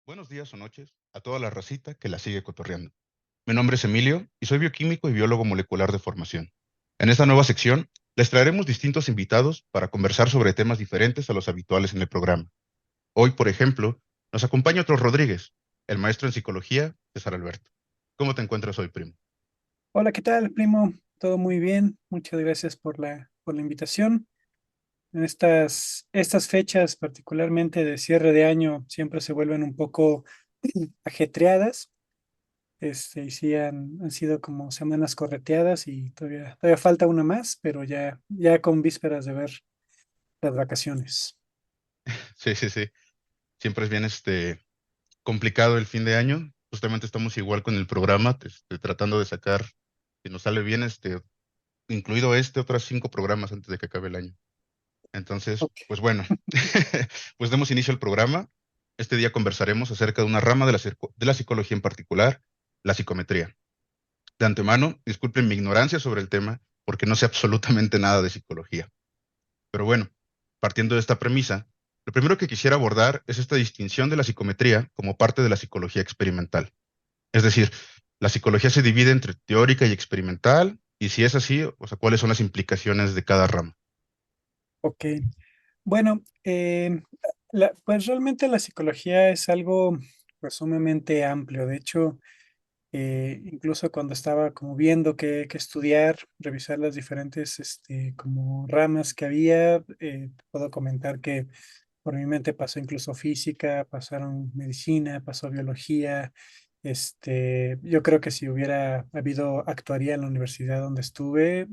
Buenos días o noches a toda la racita que la sigue cotorreando. Mi nombre es Emilio y soy bioquímico y biólogo molecular de formación. En esta nueva sección les traeremos distintos invitados para conversar sobre temas diferentes a los habituales en el programa. Hoy, por ejemplo, nos acompaña otro Rodríguez, el maestro en psicología, César Alberto. ¿Cómo te encuentras hoy, primo? Hola, ¿qué tal, primo? Todo muy bien. Muchas gracias por la invitación. En estas fechas, particularmente de cierre de año, siempre se vuelven un poco ajetreadas. Y sí han sido como semanas correteadas y todavía falta una más, pero ya con vísperas de ver las vacaciones. Sí, sí, sí. Siempre es bien complicado el fin de año. Justamente estamos igual con el programa, tratando de sacar, si nos sale bien, incluido otros 5 programas antes de que acabe el año. Entonces, Ok. pues bueno, pues demos inicio al programa. Este día conversaremos acerca de una rama de la psicología en particular, la psicometría. De antemano, disculpen mi ignorancia sobre el tema, porque no sé absolutamente nada de psicología. Pero bueno, partiendo de esta premisa, lo primero que quisiera abordar es esta distinción de la psicometría como parte de la psicología experimental. Es decir, la psicología se divide entre teórica y experimental, y si es así, o sea, ¿cuáles son las implicaciones de cada rama? Ok. Bueno, pues realmente la psicología es algo pues, sumamente amplio. De hecho, incluso cuando estaba como viendo qué estudiar, revisar las diferentes como ramas que había, te puedo comentar que por mi mente pasó incluso física, pasaron medicina, pasó biología. Yo creo que si hubiera habido actuaría en la universidad donde estuve,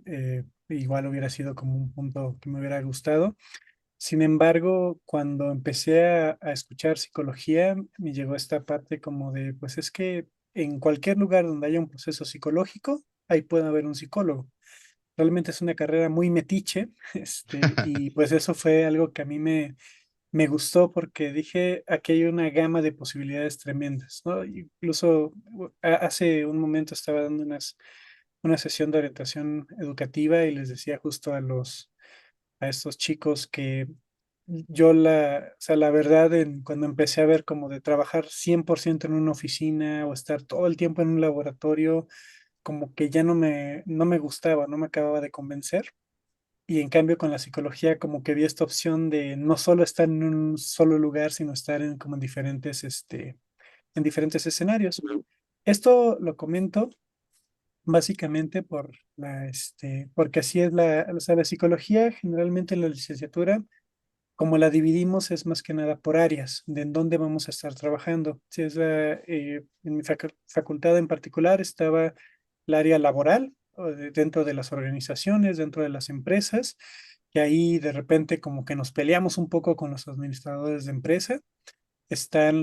igual hubiera sido como un punto que me hubiera gustado. Sin embargo, cuando empecé a escuchar psicología, me llegó esta parte como de, pues es que en cualquier lugar donde haya un proceso psicológico, ahí puede haber un psicólogo. Realmente es una carrera muy metiche, y pues eso fue algo que a mí me gustó porque dije, aquí hay una gama de posibilidades tremendas, ¿no? Incluso hace un momento estaba dando una sesión de orientación educativa y les decía justo a estos chicos que o sea, la verdad, cuando empecé a ver como de trabajar 100% en una oficina o estar todo el tiempo en un laboratorio, como que ya no me gustaba, no me acababa de convencer. Y en cambio con la psicología como que vi esta opción de no solo estar en un solo lugar, sino estar como en diferentes escenarios. Esto lo comento básicamente porque así es o sea, la psicología generalmente en la licenciatura como la dividimos es más que nada por áreas, de en dónde vamos a estar trabajando. Si es en mi facultad en particular estaba el área laboral, dentro de las organizaciones, dentro de las empresas, y ahí de repente como que nos peleamos un poco con los administradores de empresa. Están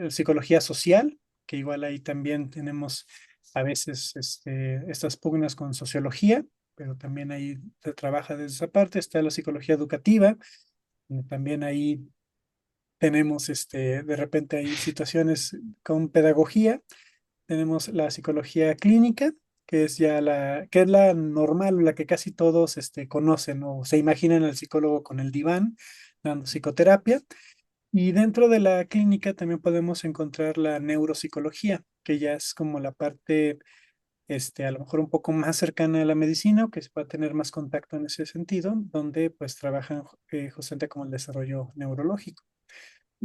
psicología social, que igual ahí también tenemos a veces estas pugnas con sociología, pero también ahí se trabaja desde esa parte. Está la psicología educativa, también ahí tenemos de repente hay situaciones con pedagogía. Tenemos la psicología clínica, que es la normal, la que casi todos conocen o se imaginan al psicólogo con el diván dando psicoterapia. Y dentro de la clínica también podemos encontrar la neuropsicología, que ya es como la parte, a lo mejor un poco más cercana a la medicina, o que se va a tener más contacto en ese sentido, donde pues trabajan justamente como el desarrollo neurológico.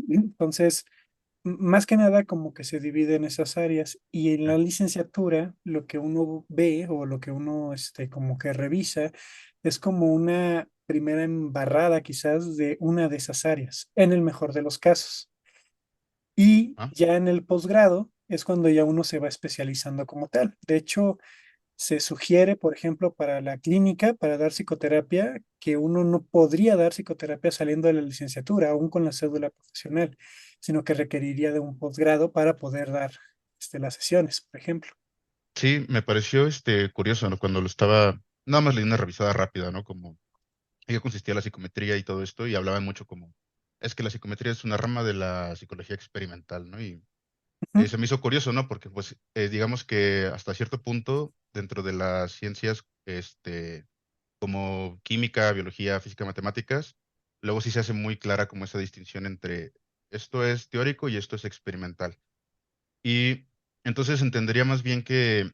Entonces, más que nada como que se divide en esas áreas y en la Ya. licenciatura lo que uno ve o lo que uno como que revisa es como una primera embarrada quizás de una de esas áreas, en el mejor de los casos. Y Ah, ya en el posgrado es cuando ya uno se va especializando como tal. De hecho, se sugiere, por ejemplo, para la clínica, para dar psicoterapia, que uno no podría dar psicoterapia saliendo de la licenciatura, aún con la cédula profesional, sino que requeriría de un posgrado para poder dar las sesiones, por ejemplo. sí, me pareció curioso, ¿no? Cuando lo estaba, nada más le di una revisada rápida, ¿no? Como en qué consistía la psicometría y todo esto, y hablaban mucho como, es que la psicometría es una rama de la psicología experimental, ¿no? Y Ujú. se me hizo curioso, ¿no? Porque, pues, digamos que hasta cierto punto, dentro de las ciencias, como química, biología, física, matemáticas, luego sí se hace muy clara como esa distinción entre esto es teórico y esto es experimental. Y entonces entendería más bien que,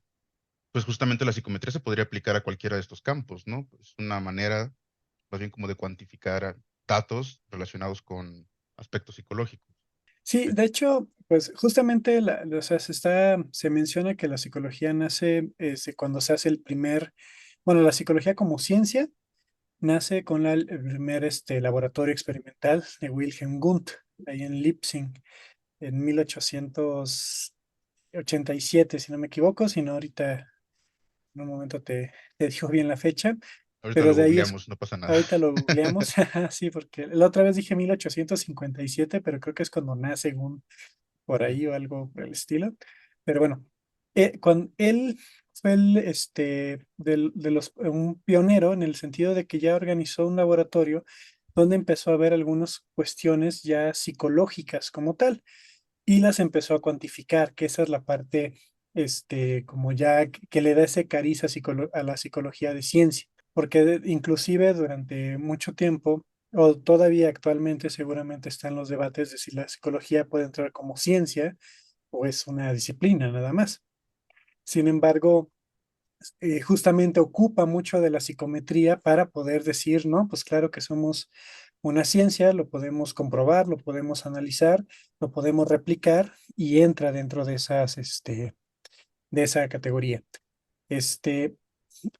pues justamente la psicometría se podría aplicar a cualquiera de estos campos, ¿no? Es una manera más bien como de cuantificar datos relacionados con aspectos psicológicos. Sí, de hecho, pues justamente o sea, se menciona que la psicología nace cuando se hace bueno, la psicología como ciencia nace con el primer laboratorio experimental de Wilhelm Wundt, ahí en Leipzig, en 1887, si no me equivoco, si no ahorita en un momento te digo bien la fecha, Ahorita pero lo de ahí es, googleamos, no pasa nada. ahorita lo googleamos, sí, porque la otra vez dije 1857, pero creo que es cuando nace por ahí o algo por el estilo. Pero bueno, cuando él fue un pionero en el sentido de que ya organizó un laboratorio donde empezó a ver algunas cuestiones ya psicológicas como tal y las empezó a cuantificar, que esa es la parte, como ya que le da ese cariz a la psicología de ciencia, porque inclusive durante mucho tiempo, o todavía actualmente seguramente están los debates de si la psicología puede entrar como ciencia o es una disciplina nada más. Sin embargo, justamente ocupa mucho de la psicometría para poder decir, no, pues claro que somos una ciencia, lo podemos comprobar, lo podemos analizar, lo podemos replicar y entra dentro de de esa categoría. Este,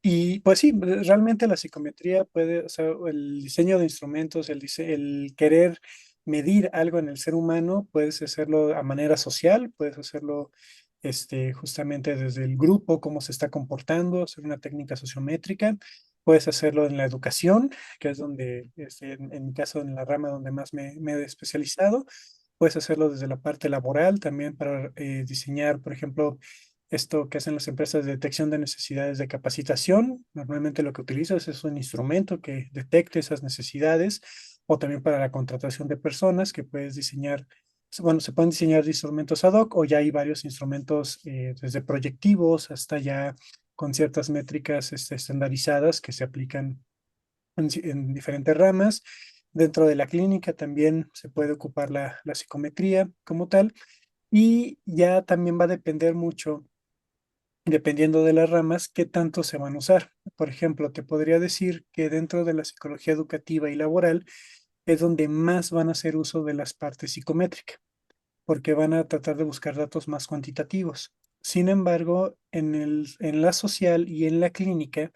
y pues sí, realmente la psicometría puede, o sea, el diseño de instrumentos, el querer medir algo en el ser humano, puedes hacerlo a manera social, puedes hacerlo justamente desde el grupo, cómo se está comportando, hacer una técnica sociométrica, puedes hacerlo en la educación, que es donde, en mi caso, en la rama donde más me he especializado, puedes hacerlo desde la parte laboral, también para diseñar, por ejemplo, esto que hacen las empresas de detección de necesidades de capacitación. Normalmente lo que utilizas es un instrumento que detecte esas necesidades o también para la contratación de personas que puedes diseñar. Bueno, se pueden diseñar instrumentos ad hoc o ya hay varios instrumentos desde proyectivos hasta ya con ciertas métricas estandarizadas que se aplican en diferentes ramas. Dentro de la clínica también se puede ocupar la psicometría como tal y ya también va a depender mucho dependiendo de las ramas, qué tanto se van a usar. Por ejemplo, te podría decir que dentro de la psicología educativa y laboral es donde más van a hacer uso de las partes psicométricas, porque van a tratar de buscar datos más cuantitativos. Sin embargo, en la social y en la clínica,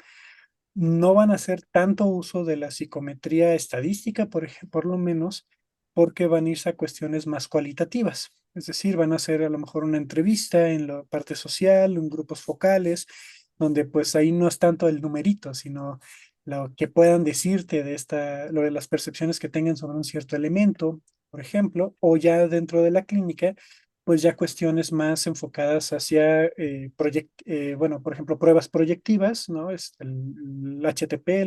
no van a hacer tanto uso de la psicometría estadística, por lo menos, porque van a irse a cuestiones más cualitativas. Es decir, van a hacer a lo mejor una entrevista en la parte social, en grupos focales, donde pues ahí no es tanto el numerito, sino lo que puedan decirte lo de las percepciones que tengan sobre un cierto elemento, por ejemplo, o ya dentro de la clínica, pues ya cuestiones más enfocadas hacia, bueno, por ejemplo, pruebas proyectivas, ¿no? Es el HTP,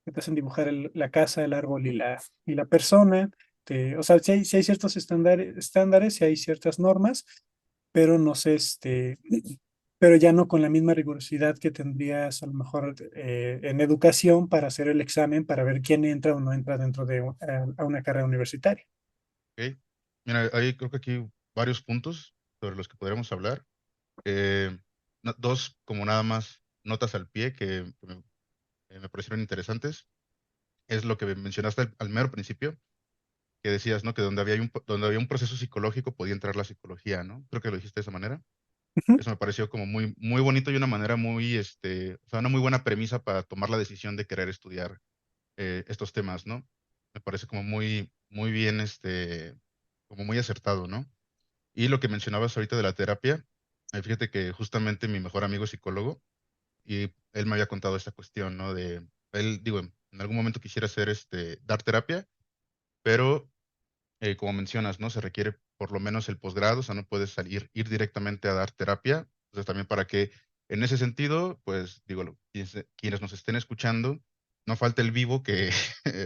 que te hacen dibujar la casa, el árbol y la persona. O sea, sí hay ciertos estándares y hay ciertas normas, pero no sé, pero ya no con la misma rigurosidad que tendrías a lo mejor en educación para hacer el examen para ver quién entra o no entra dentro de a una carrera universitaria. Ok. Mira, hay creo que aquí varios puntos sobre los que podríamos hablar. Eh, dos como nada más notas al pie que me parecieron interesantes. Es lo que mencionaste al mero principio, que decías, ¿no? Que donde había un proceso psicológico podía entrar la psicología, ¿no? Creo que lo dijiste de esa manera. Ujú. Eso me pareció como muy, muy bonito y una manera muy, o sea, una muy buena premisa para tomar la decisión de querer estudiar estos temas, ¿no? Me parece como muy, muy bien, como muy acertado, ¿no? Y lo que mencionabas ahorita de la terapia, fíjate que justamente mi mejor amigo es psicólogo y él me había contado esta cuestión, ¿no? Él, digo, en algún momento quisiera hacer, dar terapia, pero como mencionas, ¿no? Se requiere por lo menos el posgrado, o sea, no puedes ir directamente a dar terapia. Entonces, también para que, en ese sentido, pues, digo, quienes nos estén escuchando, no falta el vivo que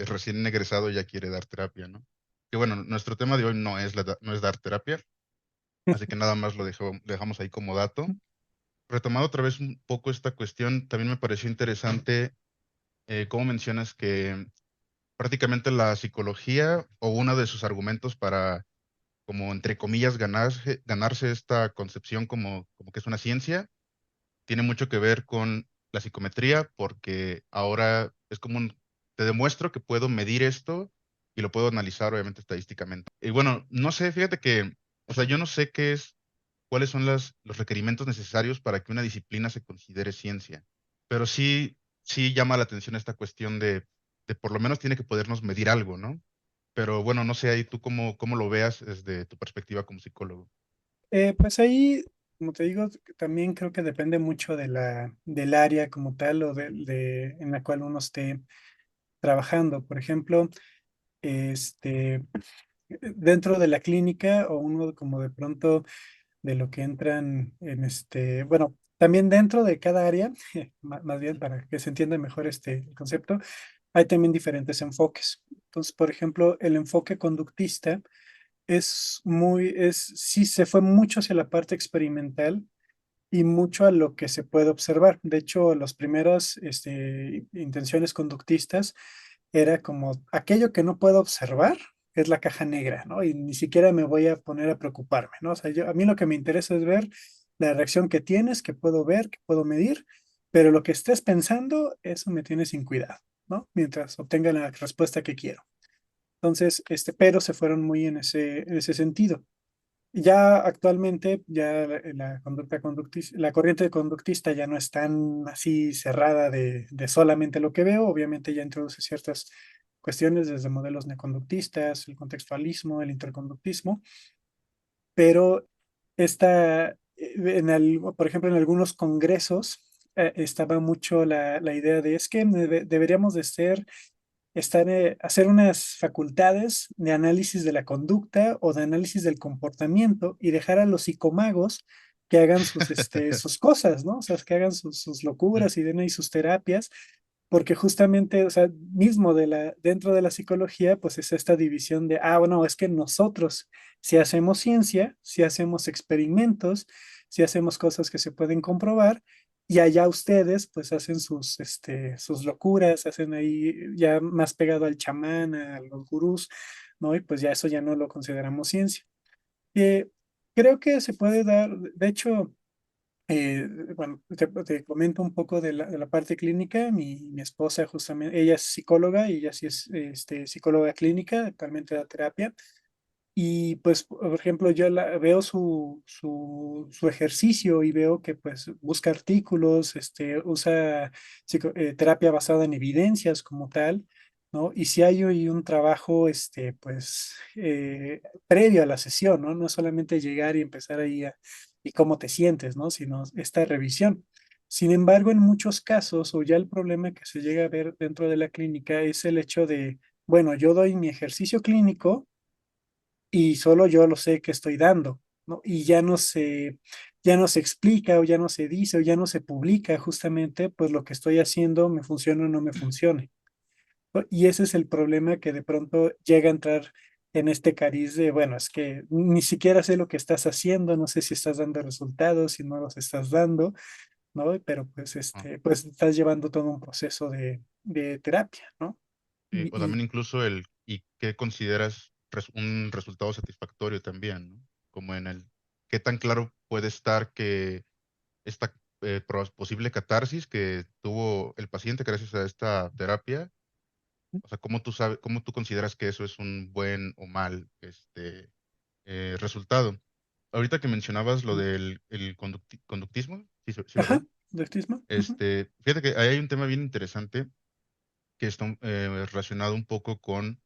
recién egresado ya quiere dar terapia, ¿no? Que bueno, nuestro tema de hoy no es dar terapia, así que nada más lo dejamos ahí como dato. Retomando otra vez un poco esta cuestión, también me pareció interesante cómo mencionas que prácticamente la psicología o uno de sus argumentos para, como entre comillas, ganarse esta concepción como que es una ciencia, tiene mucho que ver con la psicometría, porque ahora es como te demuestro que puedo medir esto y lo puedo analizar, obviamente, estadísticamente. Y bueno, no sé, fíjate que, o sea, yo no sé cuáles son los requerimientos necesarios para que una disciplina se considere ciencia, pero sí llama la atención esta cuestión de por lo menos tiene que podernos medir algo, ¿no? Pero bueno, no sé ahí tú cómo lo veas desde tu perspectiva como psicólogo. Pues ahí, como te digo, también creo que depende mucho de del área como tal o en la cual uno esté trabajando. Por ejemplo, dentro de la clínica o uno como de pronto de lo que entran bueno, también dentro de cada área, más bien para que se entienda mejor el concepto, hay también diferentes enfoques. Entonces, por ejemplo, el enfoque conductista sí se fue mucho hacia la parte experimental y mucho a lo que se puede observar. De hecho, las primeras intenciones conductistas era como aquello que no puedo observar es la caja negra, ¿no? Y ni siquiera me voy a poner a preocuparme, ¿no? O sea, a mí lo que me interesa es ver la reacción que tienes, que puedo ver, que puedo medir, pero lo que estés pensando, eso me tiene sin cuidado, ¿no? Mientras obtenga la respuesta que quiero. Entonces, pero se fueron muy en ese sentido. Ya actualmente, ya la corriente conductista ya no es tan así cerrada de solamente lo que veo. Obviamente ya introduce ciertas cuestiones desde modelos neoconductistas, el contextualismo, el interconductismo, pero por ejemplo, en algunos congresos estaba mucho la idea de es que deberíamos de hacer unas facultades de análisis de la conducta o de análisis del comportamiento y dejar a los psicomagos que hagan sus cosas, ¿no? O sea, que hagan sus locuras y den ahí sus terapias, porque justamente, o sea, mismo dentro de la psicología, pues es esta división de, bueno, es que nosotros, si hacemos ciencia, si hacemos experimentos, si hacemos cosas que se pueden comprobar, y allá ustedes pues hacen sus locuras, hacen ahí ya más pegado al chamán, a los gurús, ¿no? Y pues ya eso ya no lo consideramos ciencia. Eh, Creo que se puede dar, de hecho, bueno, te comento un poco de la parte clínica. Mi esposa justamente, ella es psicóloga y ella sí es psicóloga clínica, actualmente da terapia. Y pues, por ejemplo, yo veo su ejercicio y veo que pues busca artículos, usa terapia basada en evidencias como tal, ¿no? Y si hay hoy un trabajo, pues, previo a la sesión, ¿no? No solamente llegar y empezar ahí y cómo te sientes, ¿no? Sino esta revisión. Sin embargo, en muchos casos, o ya el problema que se llega a ver dentro de la clínica es el hecho de, bueno, yo doy mi ejercicio clínico y solo yo lo sé que estoy dando, ¿no? Y ya no se explica o ya no se dice o ya no se publica justamente pues lo que estoy haciendo me funciona o no me funcione, ¿no? Y ese es el problema que de pronto llega a entrar en este cariz de, bueno, es que ni siquiera sé lo que estás haciendo, no sé si estás dando resultados, si no los estás dando, ¿no? Pero pues, Ah, pues estás llevando todo un proceso de terapia, ¿no? sí, o también Y, incluso y qué consideras un resultado satisfactorio también, ¿no? Como qué tan claro puede estar que esta posible catarsis que tuvo el paciente gracias a esta terapia, o sea, cómo tú consideras que eso es un buen o mal resultado. Ahorita que mencionabas lo del conductismo, sí, sí, ¿verdad? ajá, doctismo. Fíjate que ahí hay un tema bien interesante que está relacionado un poco con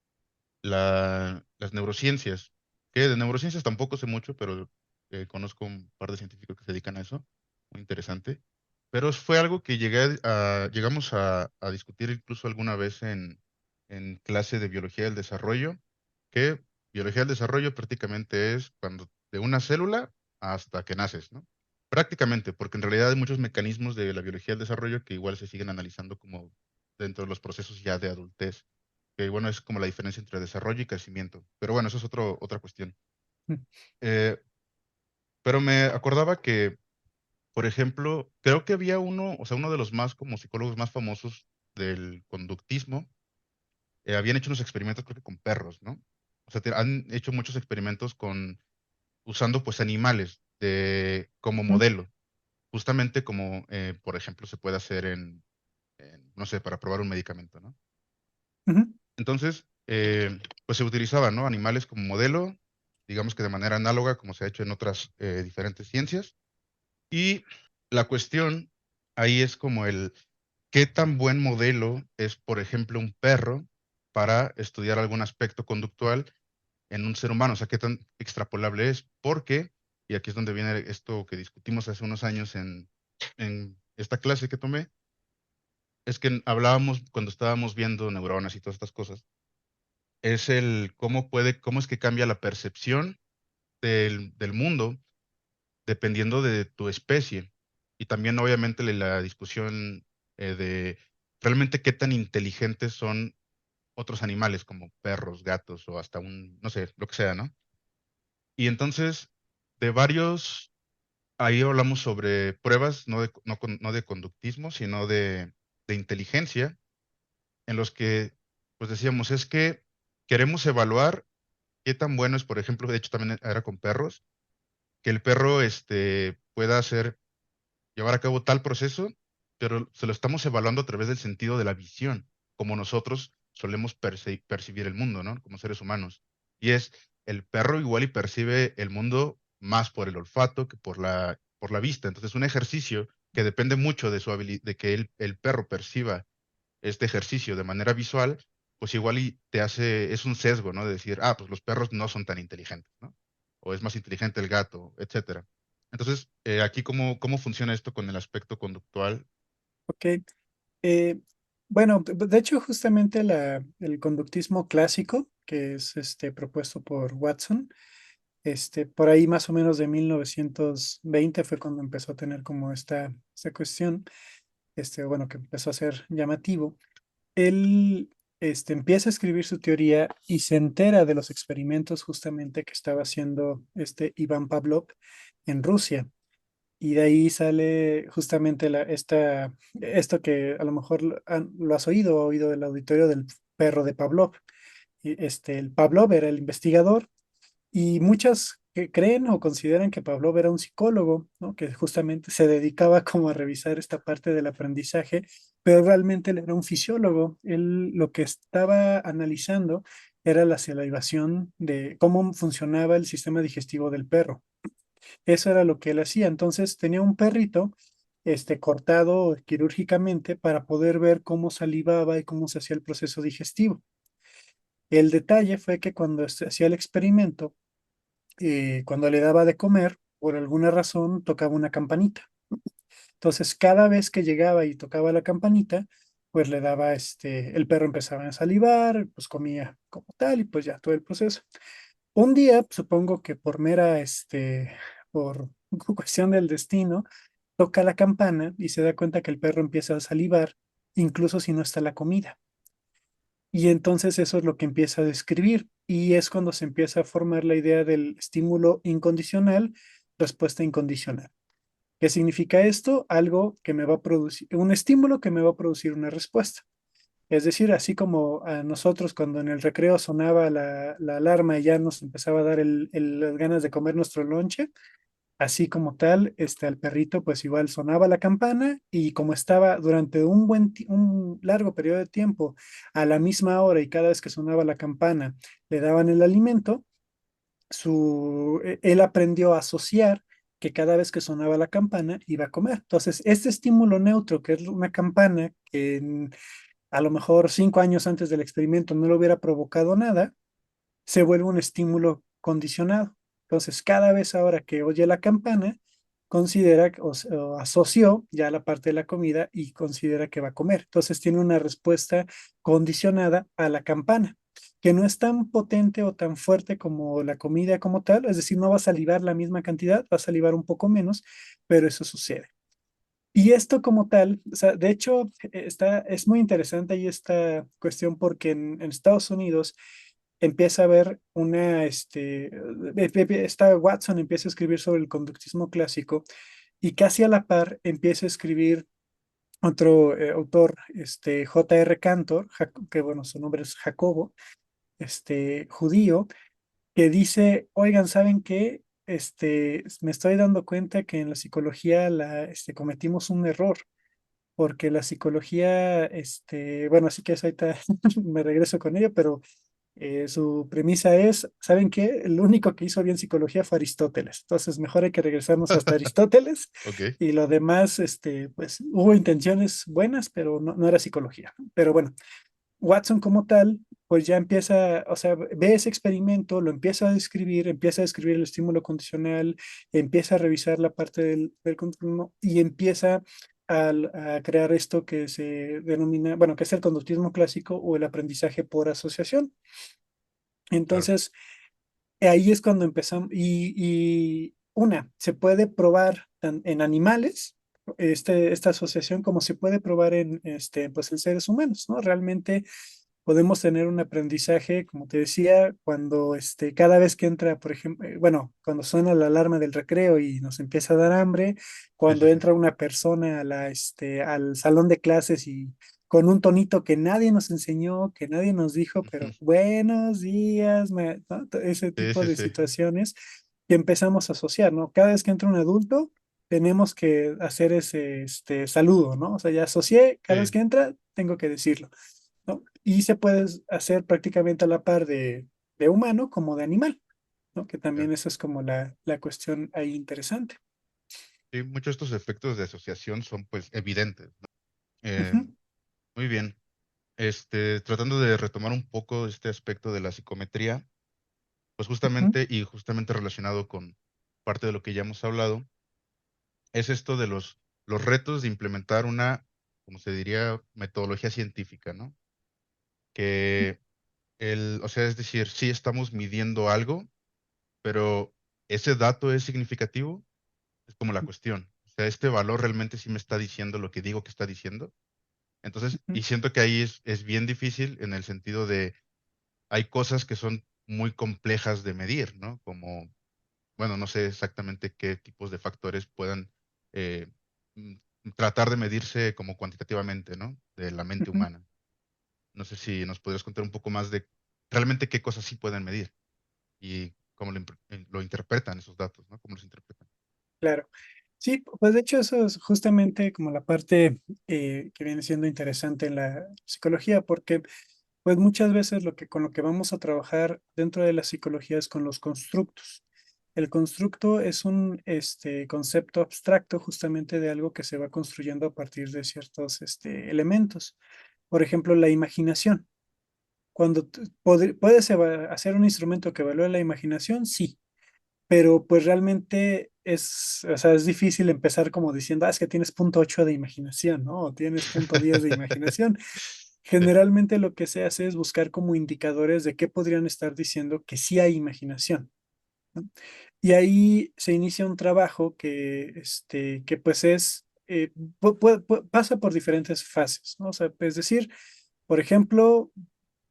las neurociencias, que de neurociencias tampoco sé mucho, pero conozco un par de científicos que se dedican a eso, muy interesante. Pero fue algo que llegamos a discutir incluso alguna vez en clase de biología del desarrollo, que biología del desarrollo prácticamente es cuando de una célula hasta que naces, ¿no? Prácticamente, porque en realidad hay muchos mecanismos de la biología del desarrollo que igual se siguen analizando como dentro de los procesos ya de adultez, que bueno, es como la diferencia entre desarrollo y crecimiento. Pero bueno, eso es otra cuestión. Eh, pero me acordaba que, por ejemplo, creo que había uno, o sea, uno de los más como psicólogos más famosos del conductismo habían hecho unos experimentos, creo que con perros, ¿no? O sea, han hecho muchos experimentos usando pues animales como mm, modelo, justamente como, por ejemplo, se puede hacer no sé, para probar un medicamento, ¿no? ujú, Entonces, pues se utilizaban, ¿no? Animales como modelo, digamos que de manera análoga, como se ha hecho en otras diferentes ciencias. Y la cuestión ahí es como qué tan buen modelo es, por ejemplo, un perro para estudiar algún aspecto conductual en un ser humano, o sea, qué tan extrapolable es, porque, y aquí es donde viene esto que discutimos hace unos años en esta clase que tomé, es que hablábamos cuando estábamos viendo neuronas y todas estas cosas, es cómo es que cambia la percepción del mundo dependiendo de tu especie. Y también, obviamente, la discusión de realmente qué tan inteligentes son otros animales como perros, gatos o hasta no sé, lo que sea, ¿no? Y entonces, de varios, ahí hablamos sobre pruebas no de conductismo, sino de inteligencia, en los que, pues decíamos, es que queremos evaluar qué tan bueno es, por ejemplo, de hecho también era con perros, que el perro pueda llevar a cabo tal proceso, pero se lo estamos evaluando a través del sentido de la visión, como nosotros solemos percibir el mundo, ¿no? Como seres humanos. Y el perro igual y percibe el mundo más por el olfato que por la vista. Entonces, un ejercicio que depende mucho de su habilidad, de que el perro perciba este ejercicio de manera visual, pues igual y es un sesgo, ¿no? De decir, pues los perros no son tan inteligentes, ¿no? O es más inteligente el gato, etcétera. Entonces, aquí, ¿cómo funciona esto con el aspecto conductual? ok. Eh, bueno, de hecho, justamente el conductismo clásico, que es propuesto por Watson, por ahí más o menos de 1920 fue cuando empezó a tener como esta cuestión, bueno, que empezó a ser llamativo. Él empieza a escribir su teoría y se entera de los experimentos justamente que estaba haciendo Iván Pavlov en Rusia. Y de ahí sale justamente esto que a lo mejor lo has oído del auditorio del perro de Pavlov. Y el Pavlov era el investigador y muchas que creen o consideran que Pavlov era un psicólogo, ¿no? Que justamente se dedicaba como a revisar esta parte del aprendizaje, pero realmente él era un fisiólogo. Él lo que estaba analizando era la salivación de cómo funcionaba el sistema digestivo del perro. Eso era lo que él hacía. Entonces tenía un perrito, cortado quirúrgicamente para poder ver cómo salivaba y cómo se hacía el proceso digestivo. El detalle fue que cuando se hacía el experimento, cuando le daba de comer, por alguna razón tocaba una campanita. Entonces, cada vez que llegaba y tocaba la campanita, pues le daba, el perro empezaba a salivar, pues comía como tal y pues ya todo el proceso. Un día, supongo que por cuestión del destino, toca la campana y se da cuenta que el perro empieza a salivar, incluso si no está la comida. Y entonces eso es lo que empieza a describir y es cuando se empieza a formar la idea del estímulo incondicional, respuesta incondicional. ¿Qué significa esto? Algo que me va a producir, un estímulo que me va a producir una respuesta. Es decir, así como a nosotros cuando en el recreo sonaba la alarma y ya nos empezaba a dar las ganas de comer nuestro lonche, así como tal, al perrito pues igual sonaba la campana y como estaba durante un largo periodo de tiempo a la misma hora y cada vez que sonaba la campana le daban el alimento, él aprendió a asociar que cada vez que sonaba la campana iba a comer. Entonces, este estímulo neutro, que es una campana que a lo mejor 5 años antes del experimento no le hubiera provocado nada, se vuelve un estímulo condicionado. Entonces, cada vez ahora que oye la campana, considera o asoció ya la parte de la comida y considera que va a comer. Entonces, tiene una respuesta condicionada a la campana, que no es tan potente o tan fuerte como la comida como tal, es decir, no va a salivar la misma cantidad, va a salivar un poco menos, pero eso sucede. Y esto como tal, o sea, de hecho, es muy interesante ahí esta cuestión porque en Estados Unidos empieza a haber esta Watson empieza a escribir sobre el conductismo clásico y casi a la par empieza a escribir otro autor, J.R. Cantor, que bueno, su nombre es Jacobo, judío, que dice, oigan, ¿saben qué? Me estoy dando cuenta que en la psicología cometimos un error, porque la psicología, bueno, así que es ahorita me regreso con ello, pero su premisa es, ¿saben qué? El único que hizo bien psicología fue Aristóteles. Entonces, mejor hay que regresarnos hasta Aristóteles Ok, y lo demás, pues hubo intenciones buenas, pero no era psicología, ¿no? Pero bueno, Watson como tal, pues ya empieza, o sea, ve ese experimento, lo empieza a describir el estímulo condicional, empieza a revisar la parte del conductismo y empieza a crear esto que se denomina, bueno, que es el conductismo clásico o el aprendizaje por asociación. claro, Entonces, ahí es cuando empezamos, y una, se puede probar en animales, esta asociación, como se puede probar pues en seres humanos, ¿no? Realmente podemos tener un aprendizaje, como te decía, cuando cada vez que entra, por ejemplo, bueno, cuando suena la alarma del recreo y nos empieza a dar hambre, sí, cuando sí, sí. entra una persona al salón de clases y con un tonito que nadie nos enseñó, que nadie nos dijo, pero buenos días, ¿no? Ese Sí, tipo sí, de sí, situaciones que empezamos a asociar, ¿no? Cada vez que entra un adulto, tenemos que hacer ese saludo, ¿no? O sea, ya asocié, cada vez sí, que entra, tengo que decirlo, ¿no? Y se puede hacer prácticamente a la par de humano como de animal, ¿no? Que ya. también esa es como la cuestión ahí interesante. Sí, muchos de estos efectos de asociación son pues evidentes, ¿no? Ujú, Muy bien. Tratando de retomar un poco este aspecto de la psicometría, pues ujú, justamente relacionado con parte de lo que ya hemos hablado, es esto de los retos de implementar una, como se diría, metodología científica, ¿no? Que o sea, es decir, sí estamos midiendo algo, pero ese dato es significativo, es como la cuestión. O sea, este valor realmente sí me está diciendo lo que digo que está diciendo. Entonces, ujú, y siento que ahí es bien difícil en el sentido de, hay cosas que son muy complejas de medir, ¿no? Como, bueno, no sé exactamente qué tipos de factores puedan eh, mm, tratar de medirse como cuantitativamente, ¿no? De la mente ujú. humana. No sé si nos podrías contar un poco más de realmente qué cosas sí pueden medir y cómo lo interpretan esos datos, ¿no? Cómo los interpretan. Claro. Sí, pues de hecho eso es justamente como la parte que viene siendo interesante en la psicología, porque pues muchas veces con lo que vamos a trabajar dentro de la psicología es con los constructos. El constructo es un concepto abstracto justamente de algo que se va construyendo a partir de ciertos elementos. Por ejemplo, la imaginación. Cuando puedes hacer un instrumento que evalúe la imaginación, sí, pero pues realmente o sea, es difícil empezar como diciendo, es que tienes punto 8 de imaginación, ¿no? O tienes punto 10 de imaginación. Sí, Generalmente lo que se hace es buscar como indicadores de qué podrían estar diciendo que sí hay imaginación, ¿no? Y ahí se inicia un trabajo que pues pasa por diferentes fases, ¿no? O sea, es decir, por ejemplo,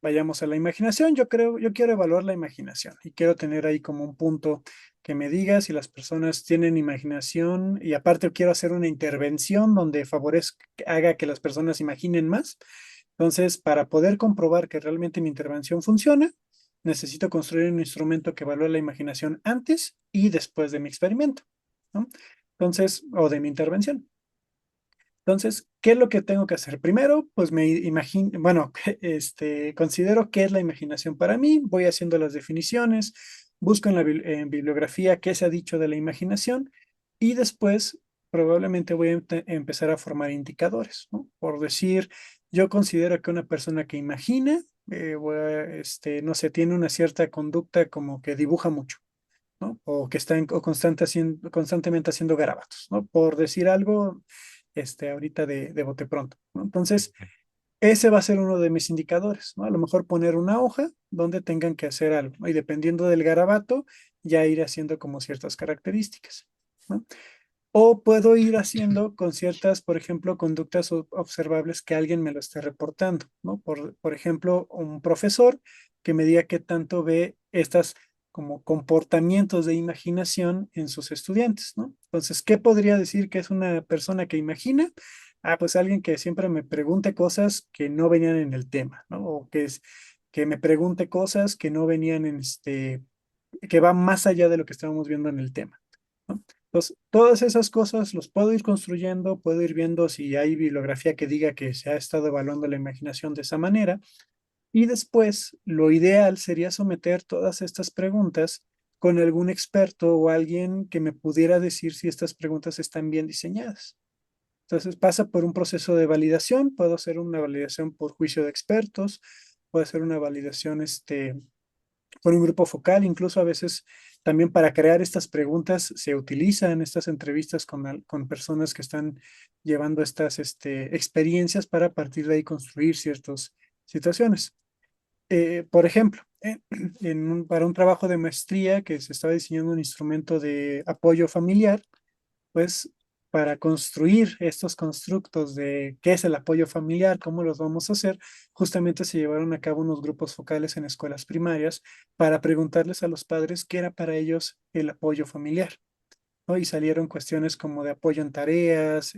vayamos a la imaginación. Yo quiero evaluar la imaginación y quiero tener ahí como un punto que me diga si las personas tienen imaginación y aparte quiero hacer una intervención donde favorezca, haga que las personas imaginen más. Entonces, para poder comprobar que realmente mi intervención funciona, necesito construir un instrumento que evalúe la imaginación antes y después de mi experimento, ¿no? Entonces, o de mi intervención. Entonces, ¿qué es lo que tengo que hacer? Primero, pues me imagino, bueno, considero qué es la imaginación para mí, voy haciendo las definiciones, busco en bibliografía qué se ha dicho de la imaginación y después probablemente voy a empezar a formar indicadores, ¿no? Por decir, yo considero que una persona que imagina, no sé, tiene una cierta conducta como que dibuja mucho, ¿no? O que está constantemente haciendo garabatos, ¿no? Por decir algo, ahorita de bote pronto, ¿no? sí, Entonces, sí. ese va a ser uno de mis indicadores, ¿no? A lo mejor poner una hoja donde tengan que hacer algo, ¿no? Y dependiendo del garabato, ya ir haciendo como ciertas características, ¿no? O puedo ir haciendo con ciertas, por ejemplo, conductas observables que alguien me lo esté reportando, ¿no? Por ejemplo, un profesor que me diga qué tanto ve estas como comportamientos de imaginación en sus estudiantes, ¿no? Entonces, ¿qué podría decir que es una persona que imagina? pues alguien que siempre me pregunte cosas que no venían en el tema, ¿no? O que me pregunte cosas que no venían en que va más allá de lo que estábamos viendo en el tema, ¿no? Entonces, todas esas cosas los puedo ir construyendo, puedo ir viendo si hay bibliografía que diga que se ha estado evaluando la imaginación de esa manera. Y después, lo ideal sería someter todas estas preguntas con algún experto o alguien que me pudiera decir si estas preguntas están bien diseñadas. Entonces pasa por un proceso de validación, puedo hacer una validación por juicio de expertos, puedo hacer una validación por un grupo focal, incluso a veces también para crear estas preguntas se utilizan estas entrevistas con personas que están llevando estas experiencias para a partir de ahí construir ciertas situaciones. Por ejemplo, para un trabajo de maestría que se estaba diseñando un instrumento de apoyo familiar, pues para construir estos constructos de qué es el apoyo familiar, cómo los vamos a hacer, justamente se llevaron a cabo unos grupos focales en escuelas primarias para preguntarles a los padres qué era para ellos el apoyo familiar, ¿no? Y salieron cuestiones como de apoyo en tareas,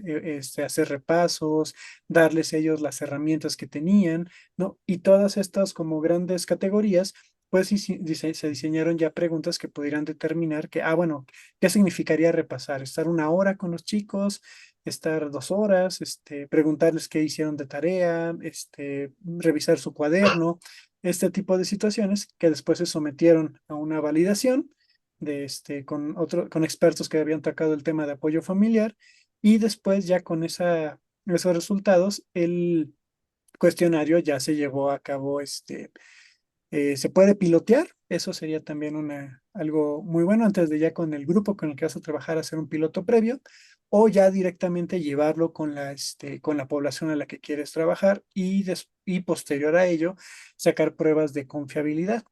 hacer repasos, darles ellos las herramientas que tenían, ¿no? Y todas estas como grandes categorías, pues se diseñaron ya preguntas que pudieran determinar que, bueno, ¿qué significaría repasar? ¿Estar 1 hora con los chicos? ¿Estar 2 horas? Preguntarles qué hicieron de tarea, revisar su cuaderno, este tipo de situaciones que después se sometieron a una validación con expertos que habían tocado el tema de apoyo familiar y después ya con esos resultados el cuestionario ya se llevó a cabo, se puede pilotear, eso sería también algo muy bueno antes de ya con el grupo con el que vas a trabajar hacer un piloto previo o ya directamente llevarlo con la población a la que quieres trabajar y posterior a ello sacar pruebas de confiabilidad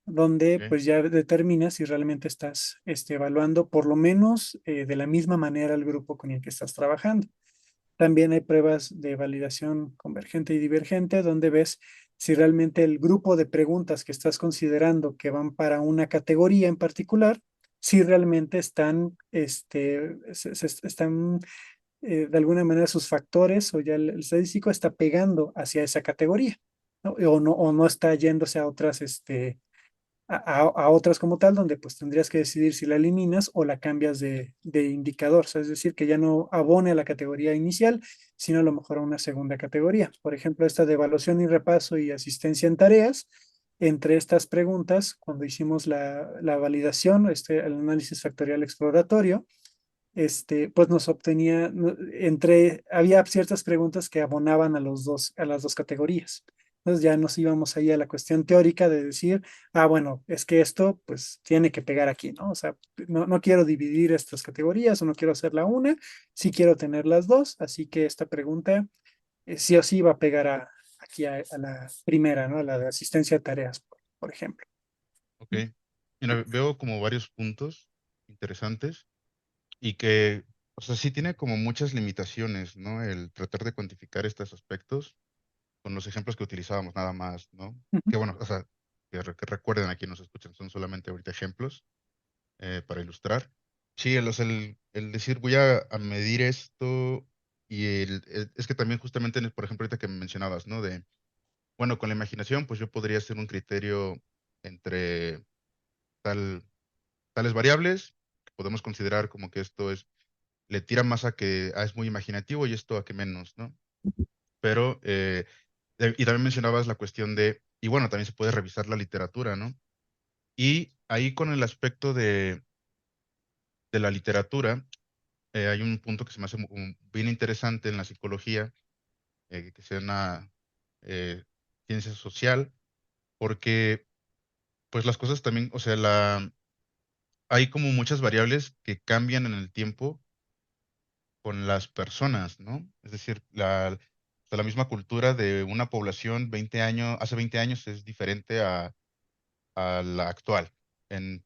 donde Ok, pues ya determinas si realmente estás evaluando por lo menos de la misma manera el grupo con el que estás trabajando. También hay pruebas de validación convergente y divergente, donde ves si realmente el grupo de preguntas que estás considerando que van para una categoría en particular, si realmente están de alguna manera sus factores o ya el estadístico está pegando hacia esa categoría, ¿no? O no está yéndose a otras, a otras como tal, donde pues tendrías que decidir si la eliminas o la cambias de indicador, o sea, es decir, que ya no abone a la categoría inicial, sino a lo mejor a una segunda categoría. Por ejemplo, esta de evaluación y repaso y asistencia en tareas, entre estas preguntas, cuando hicimos la validación, el análisis factorial exploratorio, pues nos obtenía, había ciertas preguntas que abonaban a las dos categorías. Entonces ya nos íbamos ahí a la cuestión teórica de decir, bueno, es que esto pues tiene que pegar aquí, ¿no? O sea, no quiero dividir estas categorías o no quiero hacer la una, sí quiero tener las dos, así que esta pregunta sí o sí va a pegar aquí a la primera, ¿no? A la de asistencia a tareas, por ejemplo. ok. Mira, veo como varios puntos interesantes y que, o sea, sí tiene como muchas limitaciones, ¿no? El tratar de cuantificar estos aspectos con los ejemplos que utilizábamos nada más, ¿no? Ujú. Que bueno, o sea, que recuerden aquí nos escuchan, son solamente ahorita ejemplos para ilustrar. Sí, o sea, el decir voy a medir esto y es que también justamente, por ejemplo, ahorita que me mencionabas, ¿no? De, bueno, con la imaginación, pues yo podría hacer un criterio entre tal, tales variables, que podemos considerar como que esto le tira más a que es muy imaginativo y esto a que menos, ¿no? Pero, y también mencionabas la cuestión de, y bueno, también se puede revisar la literatura, ¿no? Y ahí con el aspecto de la literatura, hay un punto que se me hace bien interesante en la psicología, que se llama eh, ciencia social, porque pues las cosas también, o sea, hay como muchas variables que cambian en el tiempo con las personas, ¿no? Es decir, o sea, la misma cultura de una población 20 años, hace 20 años es diferente a la actual, en,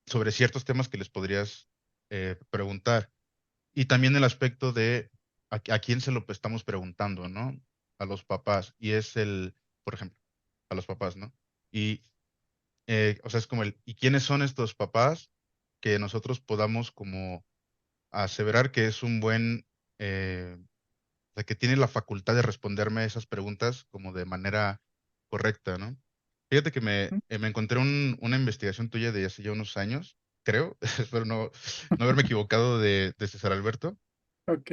sobre ciertos temas que les podrías preguntar. Y también el aspecto de a quién se lo estamos preguntando, ¿no? A los papás. Y es por ejemplo, a los papás, ¿no? Y, o sea, es como ¿y quiénes son estos papás que nosotros podamos como aseverar que es un buen, eh, O sea, que tiene la facultad de responderme esas preguntas como de manera correcta, ¿no? Fíjate que Ujú. me encontré una investigación tuya de hace ya unos años, creo, espero no haberme equivocado de César Alberto, Ok.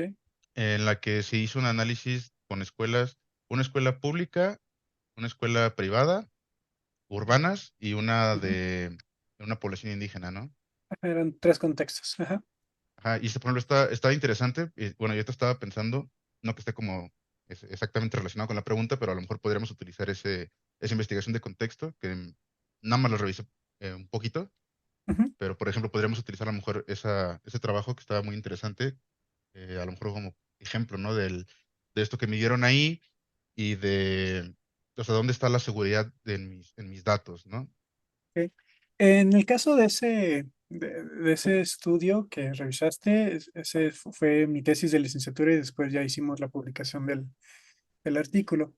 en la que se hizo un análisis con escuelas, una escuela pública, una escuela privada, urbanas y Ujú. de una población indígena, ¿no? Eran tres contextos. Ajá. Ajá, y por ejemplo, está interesante. Y, bueno, yo te estaba pensando, no que esté como exactamente relacionado con la pregunta, pero a lo mejor podríamos utilizar esa investigación de contexto, que nada más lo revisé un poquito, Ujú. pero por ejemplo, podríamos utilizar a lo mejor ese trabajo que estaba muy interesante, a lo mejor como ejemplo, ¿no? De esto que me dieron ahí y o sea, dónde está la seguridad en mis datos, ¿no? Ok. En el caso de ese estudio que revisaste, ese fue mi tesis de licenciatura y después ya hicimos la publicación del artículo.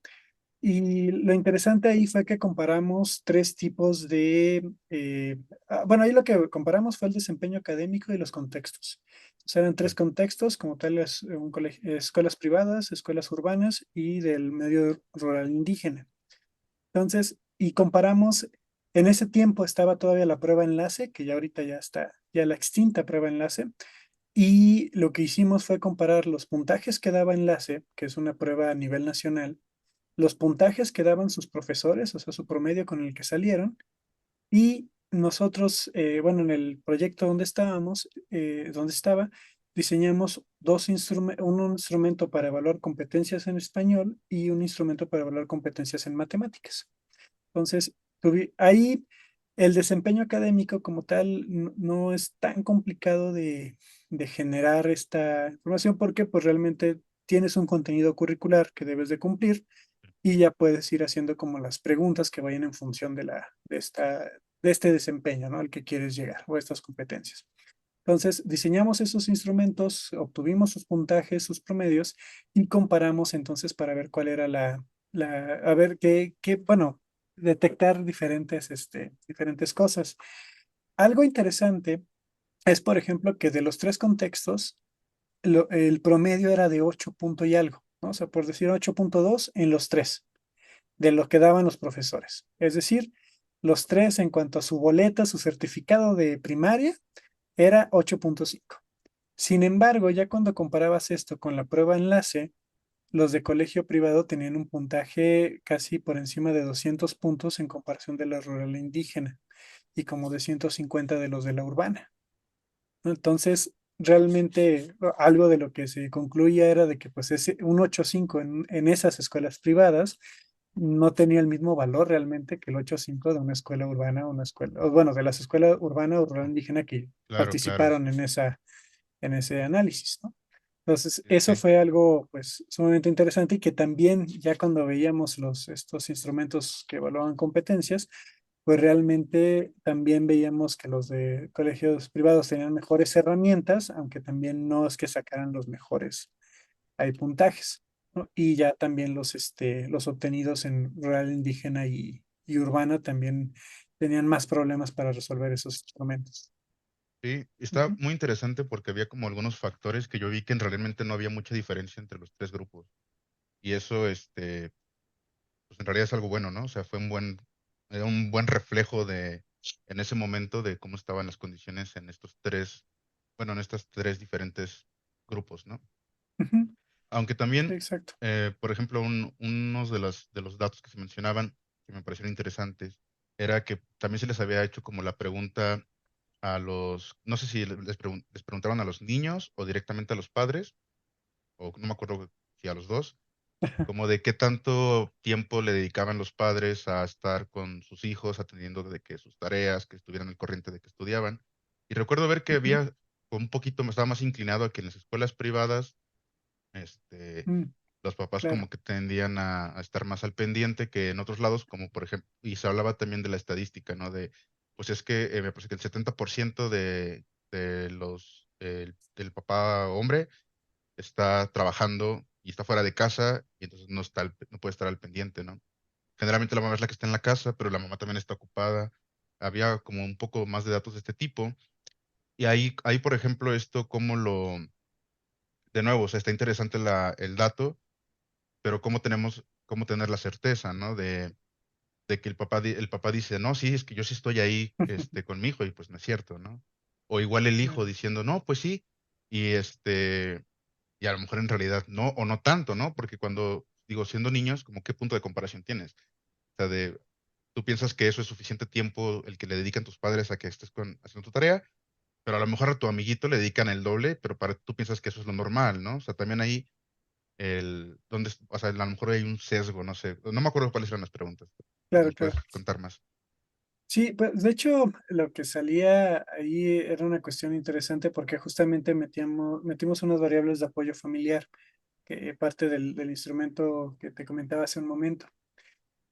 Y lo interesante ahí fue que comparamos tres tipos bueno, ahí lo que comparamos fue el desempeño académico y los contextos. O sea, eran tres contextos, como tales, escuelas privadas, escuelas urbanas y del medio rural indígena. Entonces, y comparamos, en ese tiempo estaba todavía la prueba enlace, que ya ahorita ya está, ya la extinta prueba enlace, y lo que hicimos fue comparar los puntajes que daba enlace, que es una prueba a nivel nacional, los puntajes que daban sus profesores, o sea, su promedio con el que salieron, y nosotros, bueno, en el proyecto donde estábamos, donde estaba, diseñamos un instrumento para evaluar competencias en español y un instrumento para evaluar competencias en matemáticas. Entonces, ahí el desempeño académico como tal no es tan complicado de generar esta información porque pues realmente tienes un contenido curricular que debes de cumplir y ya puedes ir haciendo como las preguntas que vayan en función de este desempeño, ¿no? Al que quieres llegar o estas competencias. Entonces, diseñamos esos instrumentos, obtuvimos sus puntajes, sus promedios y comparamos entonces para ver cuál era a ver bueno, detectar diferentes cosas. Algo interesante es, por ejemplo, que de los tres contextos, el promedio era de 8 punto y algo, ¿no? O sea, por decir 8.2 en los tres, de lo que daban los profesores. Es decir, los tres en cuanto a su boleta, su certificado de primaria, era 8.5. Sin embargo, ya cuando comparabas esto con la prueba enlace, los de colegio privado tenían un puntaje casi por encima de 200 puntos en comparación de la rural e indígena y como de 150 de los de la urbana, ¿no? Entonces, realmente algo de lo que se concluía era de que pues un 8.5 en esas escuelas privadas no tenía el mismo valor realmente que el 8.5 de una escuela urbana o una escuela, o bueno, de las escuelas urbana o rural indígena que Claro, claro. participaron en ese análisis, ¿no? Entonces, Sí, eso sí. fue algo pues sumamente interesante y que también ya cuando veíamos estos instrumentos que evaluaban competencias, pues realmente también veíamos que los de colegios privados tenían mejores herramientas, aunque también no es que sacaran los mejores, hay puntajes, ¿no? Y ya también los obtenidos en rural, indígena y urbana también tenían más problemas para resolver esos instrumentos. Sí, está Ujú. muy interesante porque había como algunos factores que yo vi que realmente no había mucha diferencia entre los tres grupos. Y eso, pues en realidad es algo bueno, ¿no? O sea, era un buen reflejo en ese momento de cómo estaban las condiciones en bueno, en estos tres diferentes grupos, ¿no? Ujú. Aunque Sí, también, exacto. por ejemplo, unos de los datos que se mencionaban, que me parecieron interesantes, era que también se les había hecho como la pregunta no sé si les preguntaron a los niños o directamente a los padres, o no me acuerdo si a los dos, como de qué tanto tiempo le dedicaban los padres a estar con sus hijos, atendiendo de que sus tareas, que estuvieran al corriente de que estudiaban. Y recuerdo ver que Ujú. había un poquito, me estaba más inclinado a que en las escuelas privadas, este, Mm, los papás claro. como que tendían a estar más al pendiente que en otros lados, como por ejemplo, y se hablaba también de la estadística, ¿no? Pues es que me parece que el 70% del papá hombre está trabajando y está fuera de casa y entonces no puede estar al pendiente, ¿no? Generalmente la mamá es la que está en la casa, pero la mamá también está ocupada. Había como un poco más de datos de este tipo. Y ahí por ejemplo, esto, de nuevo, o sea, está interesante el dato, pero cómo tener la certeza, ¿no? De que el papá dice, no, sí, es que yo sí estoy ahí, con mi hijo, y pues no es cierto, ¿no? O igual el hijo Claro, diciendo, no, pues sí, y y a lo mejor en realidad no, o no tanto, ¿no? Porque cuando, digo, siendo niños, como qué punto de comparación tienes. O sea, tú piensas que eso es suficiente tiempo el que le dedican tus padres a que estés haciendo tu tarea, pero a lo mejor a tu amiguito le dedican el doble, pero tú piensas que eso es lo normal, ¿no? O sea, también ahí o sea, a lo mejor hay un sesgo, no sé, no me acuerdo cuáles eran las preguntas, si claro, nos puedes claro. contar más. Sí, pues de hecho, lo que salía ahí era una cuestión interesante porque justamente metimos unas variables de apoyo familiar, que parte del instrumento que te comentaba hace un momento.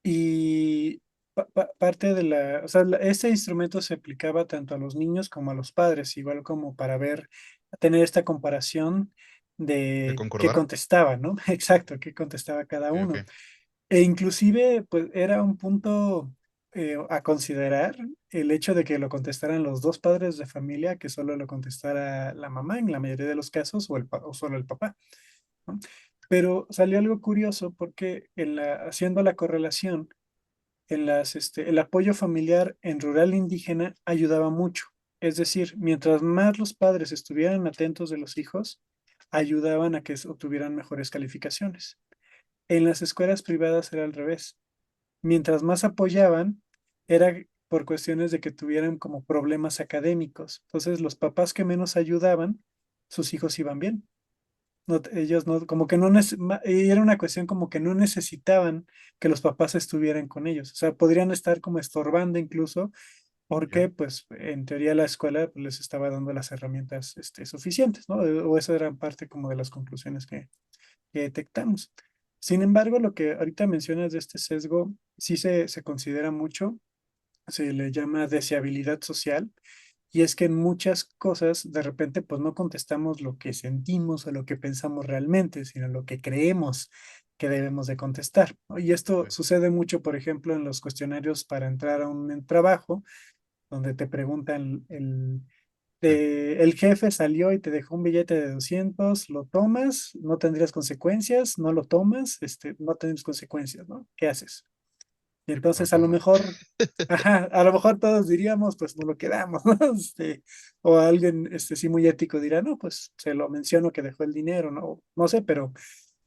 Y parte de o sea, este instrumento se aplicaba tanto a los niños como a los padres, igual como para tener esta comparación ¿Que de qué concordara? contestaba, ¿no? Exacto, qué contestaba cada Ok, uno. ok, E inclusive, pues era un punto a considerar el hecho de que lo contestaran los dos padres de familia, que solo lo contestara la mamá en la mayoría de los casos, o solo el papá, ¿no? Pero salió algo curioso porque haciendo la correlación, el apoyo familiar en rural indígena ayudaba mucho. Es decir, mientras más los padres estuvieran atentos de los hijos, ayudaban a que obtuvieran mejores calificaciones. En las escuelas privadas era al revés. Mientras más apoyaban, era por cuestiones de que tuvieran como problemas académicos. Entonces, los papás que menos ayudaban, sus hijos iban bien. No, ellos no, como que no, era una cuestión como que no necesitaban que los papás estuvieran con ellos. O sea, podrían estar como estorbando incluso, ya, porque pues en teoría la escuela pues, les estaba dando las herramientas suficientes, ¿no? O esa era parte como de las conclusiones que detectamos. Sin embargo, lo que ahorita mencionas de este sesgo, sí se considera mucho, se le llama deseabilidad social, y es que en muchas cosas de repente pues no contestamos lo que sentimos o lo que pensamos realmente, sino lo que creemos que debemos de contestar, ¿no? Y esto ok, sucede mucho, por ejemplo, en los cuestionarios para entrar a un trabajo, donde te preguntan sí, el jefe salió y te dejó un billete de 200, ¿lo tomas? ¿No tendrías consecuencias? ¿No lo tomas? No tendrías consecuencias, ¿no? ¿Qué haces? Y sí, pues me lo entonces a lo tomo. mejor, ajá, a lo mejor todos diríamos, pues no lo quedamos, ¿no? O alguien, sí muy ético dirá, no, pues se lo menciono que dejó el dinero, ¿no? No sé, pero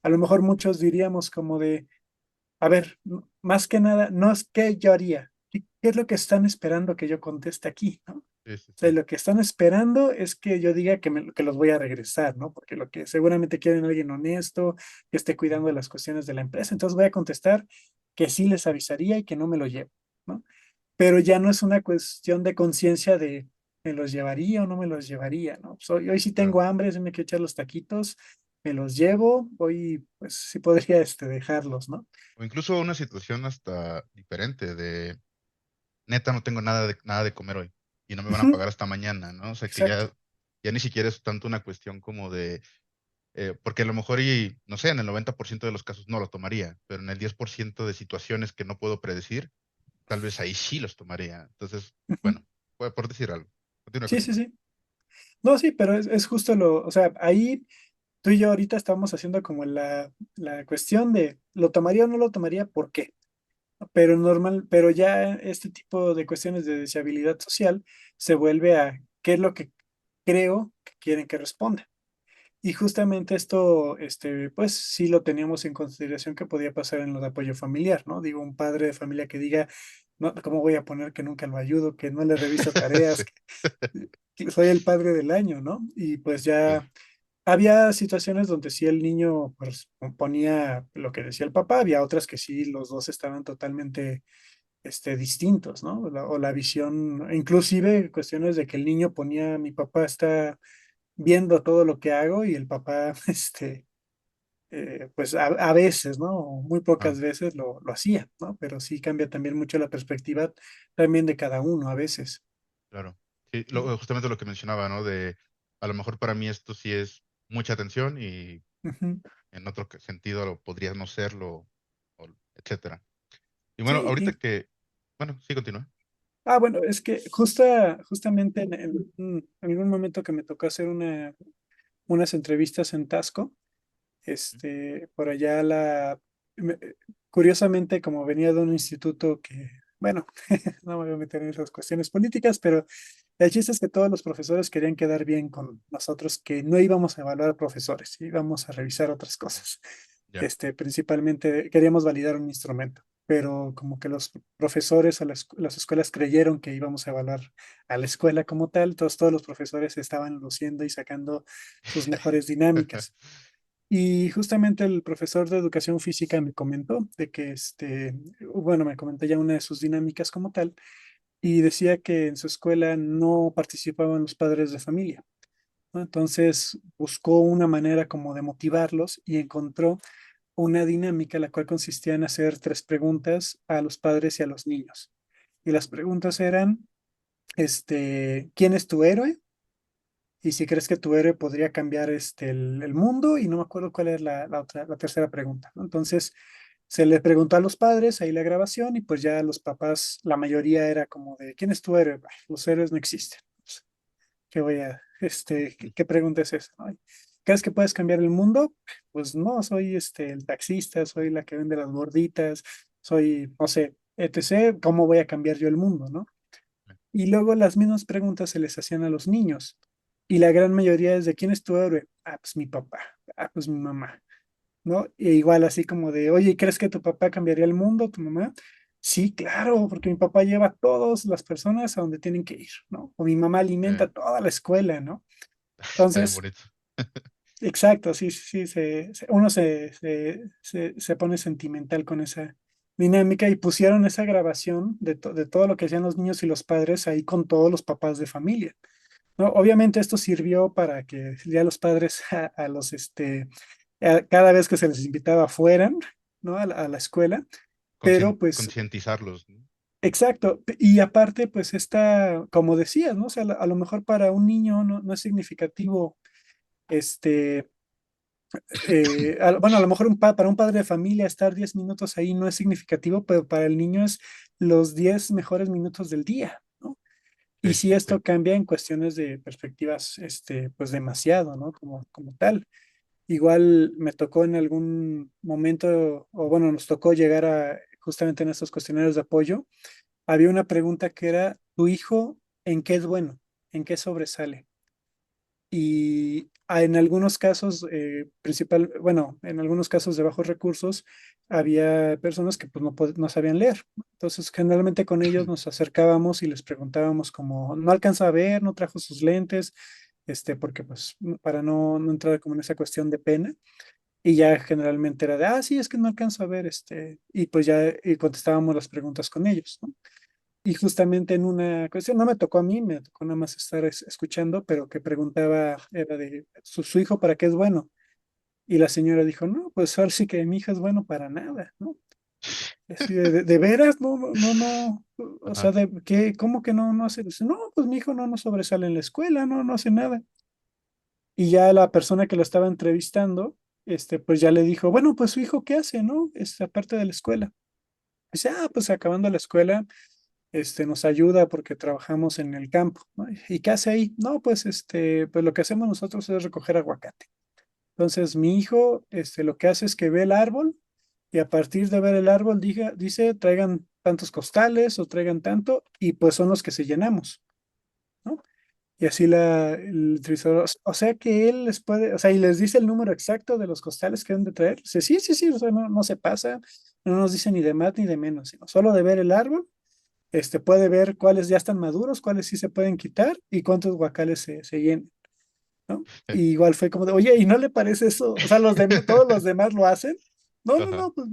a lo mejor muchos diríamos como de, a ver, más que nada, no es qué yo haría, ¿qué es lo que están esperando que yo conteste aquí, ¿no? Sí, sí, O sea, sí. lo que están esperando es que yo diga que los voy a regresar, ¿no? Porque lo que seguramente quieren alguien honesto, que esté cuidando de las cuestiones de la empresa. Entonces voy a contestar que sí les avisaría y que no me lo llevo, ¿no? Pero ya no es una cuestión de conciencia de me los llevaría o no me los llevaría, ¿no? Pues hoy sí Claro. tengo hambre, si me quiero echar los taquitos, me los llevo, hoy pues sí podría dejarlos, ¿no? O incluso una situación hasta diferente neta, no tengo nada de comer hoy y no me van a Ujú, pagar hasta mañana, ¿no? O sea, que exacto. ya ni siquiera es tanto una cuestión como porque a lo mejor no sé, en el 90% de los casos no lo tomaría, pero en el 10% de situaciones que no puedo predecir, tal vez ahí sí los tomaría. Entonces, Ujú. bueno, por decir algo. Continúa, Sí, sí, continúa. sí. No, sí, pero es justo o sea, ahí tú y yo ahorita estamos haciendo como la cuestión de, ¿lo tomaría o no lo tomaría? ¿Por qué? Pero ya este tipo de cuestiones de deseabilidad social se vuelve a qué es lo que creo que quieren que responda. Y justamente esto, pues sí lo teníamos en consideración que podía pasar en lo de apoyo familiar, ¿no? Digo, un padre de familia que diga, no, ¿cómo voy a poner que nunca lo ayudo, que no le reviso Sí, tareas, que soy el padre del año, ¿no? Y pues sí, ya había situaciones donde sí el niño pues, ponía lo que decía el papá, había otras que sí los dos estaban totalmente distintos, ¿no? O la visión, inclusive cuestiones de que el niño ponía, mi papá está viendo todo lo que hago y el papá, pues a veces, ¿no? O muy ah, pocas veces lo hacía, ¿no? Pero sí cambia también mucho la perspectiva también de cada uno a veces, claro. Sí, ¿no? justamente lo que mencionaba, ¿no? A lo mejor para mí esto sí es mucha atención y Ujú. en otro sentido podría no serlo, etcétera. Y bueno, Sí, ahorita bueno, sí, continúa. bueno, es que justamente en algún momento que me tocó hacer unas entrevistas en Tasco. Por allá me- curiosamente, como venía de un instituto que, bueno, no me voy a meter en esas cuestiones políticas, pero el chiste es que todos los profesores querían quedar bien con nosotros, que no íbamos a evaluar profesores, íbamos a revisar otras cosas. Ya. Principalmente queríamos validar un instrumento, pero como que los profesores o las escuelas creyeron que íbamos a evaluar a la escuela como tal, entonces todos los profesores estaban luciendo y sacando sus mejores dinámicas. Y justamente el profesor de educación física me comentó de que, bueno, me comentó ya una de sus dinámicas como tal, y decía que en su escuela no participaban los padres de familia, ¿no? Entonces buscó una manera como de motivarlos y encontró una dinámica la cual consistía en hacer tres preguntas a los padres y a los niños. Y las preguntas eran, ¿quién es tu héroe? Y si crees que tu héroe podría cambiar el mundo, y no me acuerdo cuál es la tercera pregunta, ¿no? Entonces, se le preguntó a los padres, ahí la grabación, y pues ya los papás, la mayoría era como de, ¿quién es tu héroe? Bah, los héroes no existen. Pues, ¿qué pregunta es esa? ¿No? ¿Crees que puedes cambiar el mundo? Pues no, soy el taxista, soy la que vende las gorditas, soy, no sé, etc. ¿Cómo voy a cambiar yo el mundo, no? Y luego las mismas preguntas se les hacían a los niños. Y la gran mayoría es de quién es tu héroe. Ah, pues mi papá. Ah, pues mi mamá. ¿No? E igual así como de, oye, ¿crees que tu papá cambiaría el mundo, tu mamá? Sí, claro, porque mi papá lleva a todas las personas a donde tienen que ir, ¿no? O mi mamá alimenta Eh, toda la escuela, ¿no? Está bien Entonces, bonito. exacto, sí, sí, sí, uno se pone sentimental con esa dinámica y pusieron esa grabación de todo lo que hacían los niños y los padres ahí con todos los papás de familia, ¿no? Obviamente esto sirvió para que ya los padres cada vez que se les invitaba fueran, ¿no? A la escuela, pero pues, Concientizarlos, ¿no? exacto, y aparte pues como decías, ¿no? O sea, a lo mejor para un niño no es significativo, este, bueno, a lo mejor para un padre de familia estar 10 minutos ahí no es significativo, pero para el niño es los 10 mejores minutos del día, ¿no? Y Sí, si sí. esto cambia en cuestiones de perspectivas, pues demasiado, ¿no? Como tal. Igual me tocó en algún momento, o bueno, nos tocó llegar a justamente en estos cuestionarios de apoyo. Había una pregunta que era, ¿tu hijo en qué es bueno? ¿En qué sobresale? Y en algunos casos, bueno, en algunos casos de bajos recursos, había personas que pues no sabían leer. Entonces, generalmente con ellos nos acercábamos y les preguntábamos como, no alcanza a ver, no trajo sus lentes, porque pues para no entrar como en esa cuestión de pena. Y ya generalmente era de, sí, es que no alcanzo a ver, y pues ya y contestábamos las preguntas con ellos, ¿no? Y justamente en una cuestión, no me tocó a mí, me tocó nada más estar escuchando, pero que preguntaba, era de su hijo para qué es bueno. Y la señora dijo, no, pues ahora sí que mi hija es bueno para nada, ¿no? Y así de veras, no, no, no, no, o sea, Ajá. ¿cómo que no hace? Dice, no, pues mi hijo no sobresale en la escuela, no hace nada. Y ya la persona que lo estaba entrevistando, pues ya le dijo, bueno, pues su hijo, ¿qué hace, no? Aparte de la escuela. Dice, pues acabando la escuela, nos ayuda porque trabajamos en el campo, ¿no? ¿Y qué hace ahí? No, pues, pues lo que hacemos nosotros es recoger aguacate. Entonces, mi hijo, lo que hace es que ve el árbol y a partir de ver el árbol dice, traigan tantos costales o traigan tanto y pues son los que se llenamos, ¿no? Y así el utilizador, o sea que él les puede, o sea, y les dice el número exacto de los costales que deben de traer. Dice, sí, sí, sí, o sea, no se pasa, no nos dice ni de más ni de menos, sino solo de ver el árbol, puede ver cuáles ya están maduros, cuáles sí se pueden quitar y cuántos guacales se llenan, ¿no? Y igual fue como de, oye, ¿y no le parece eso? O sea, todos los demás lo hacen. No, no, Ajá. no, pues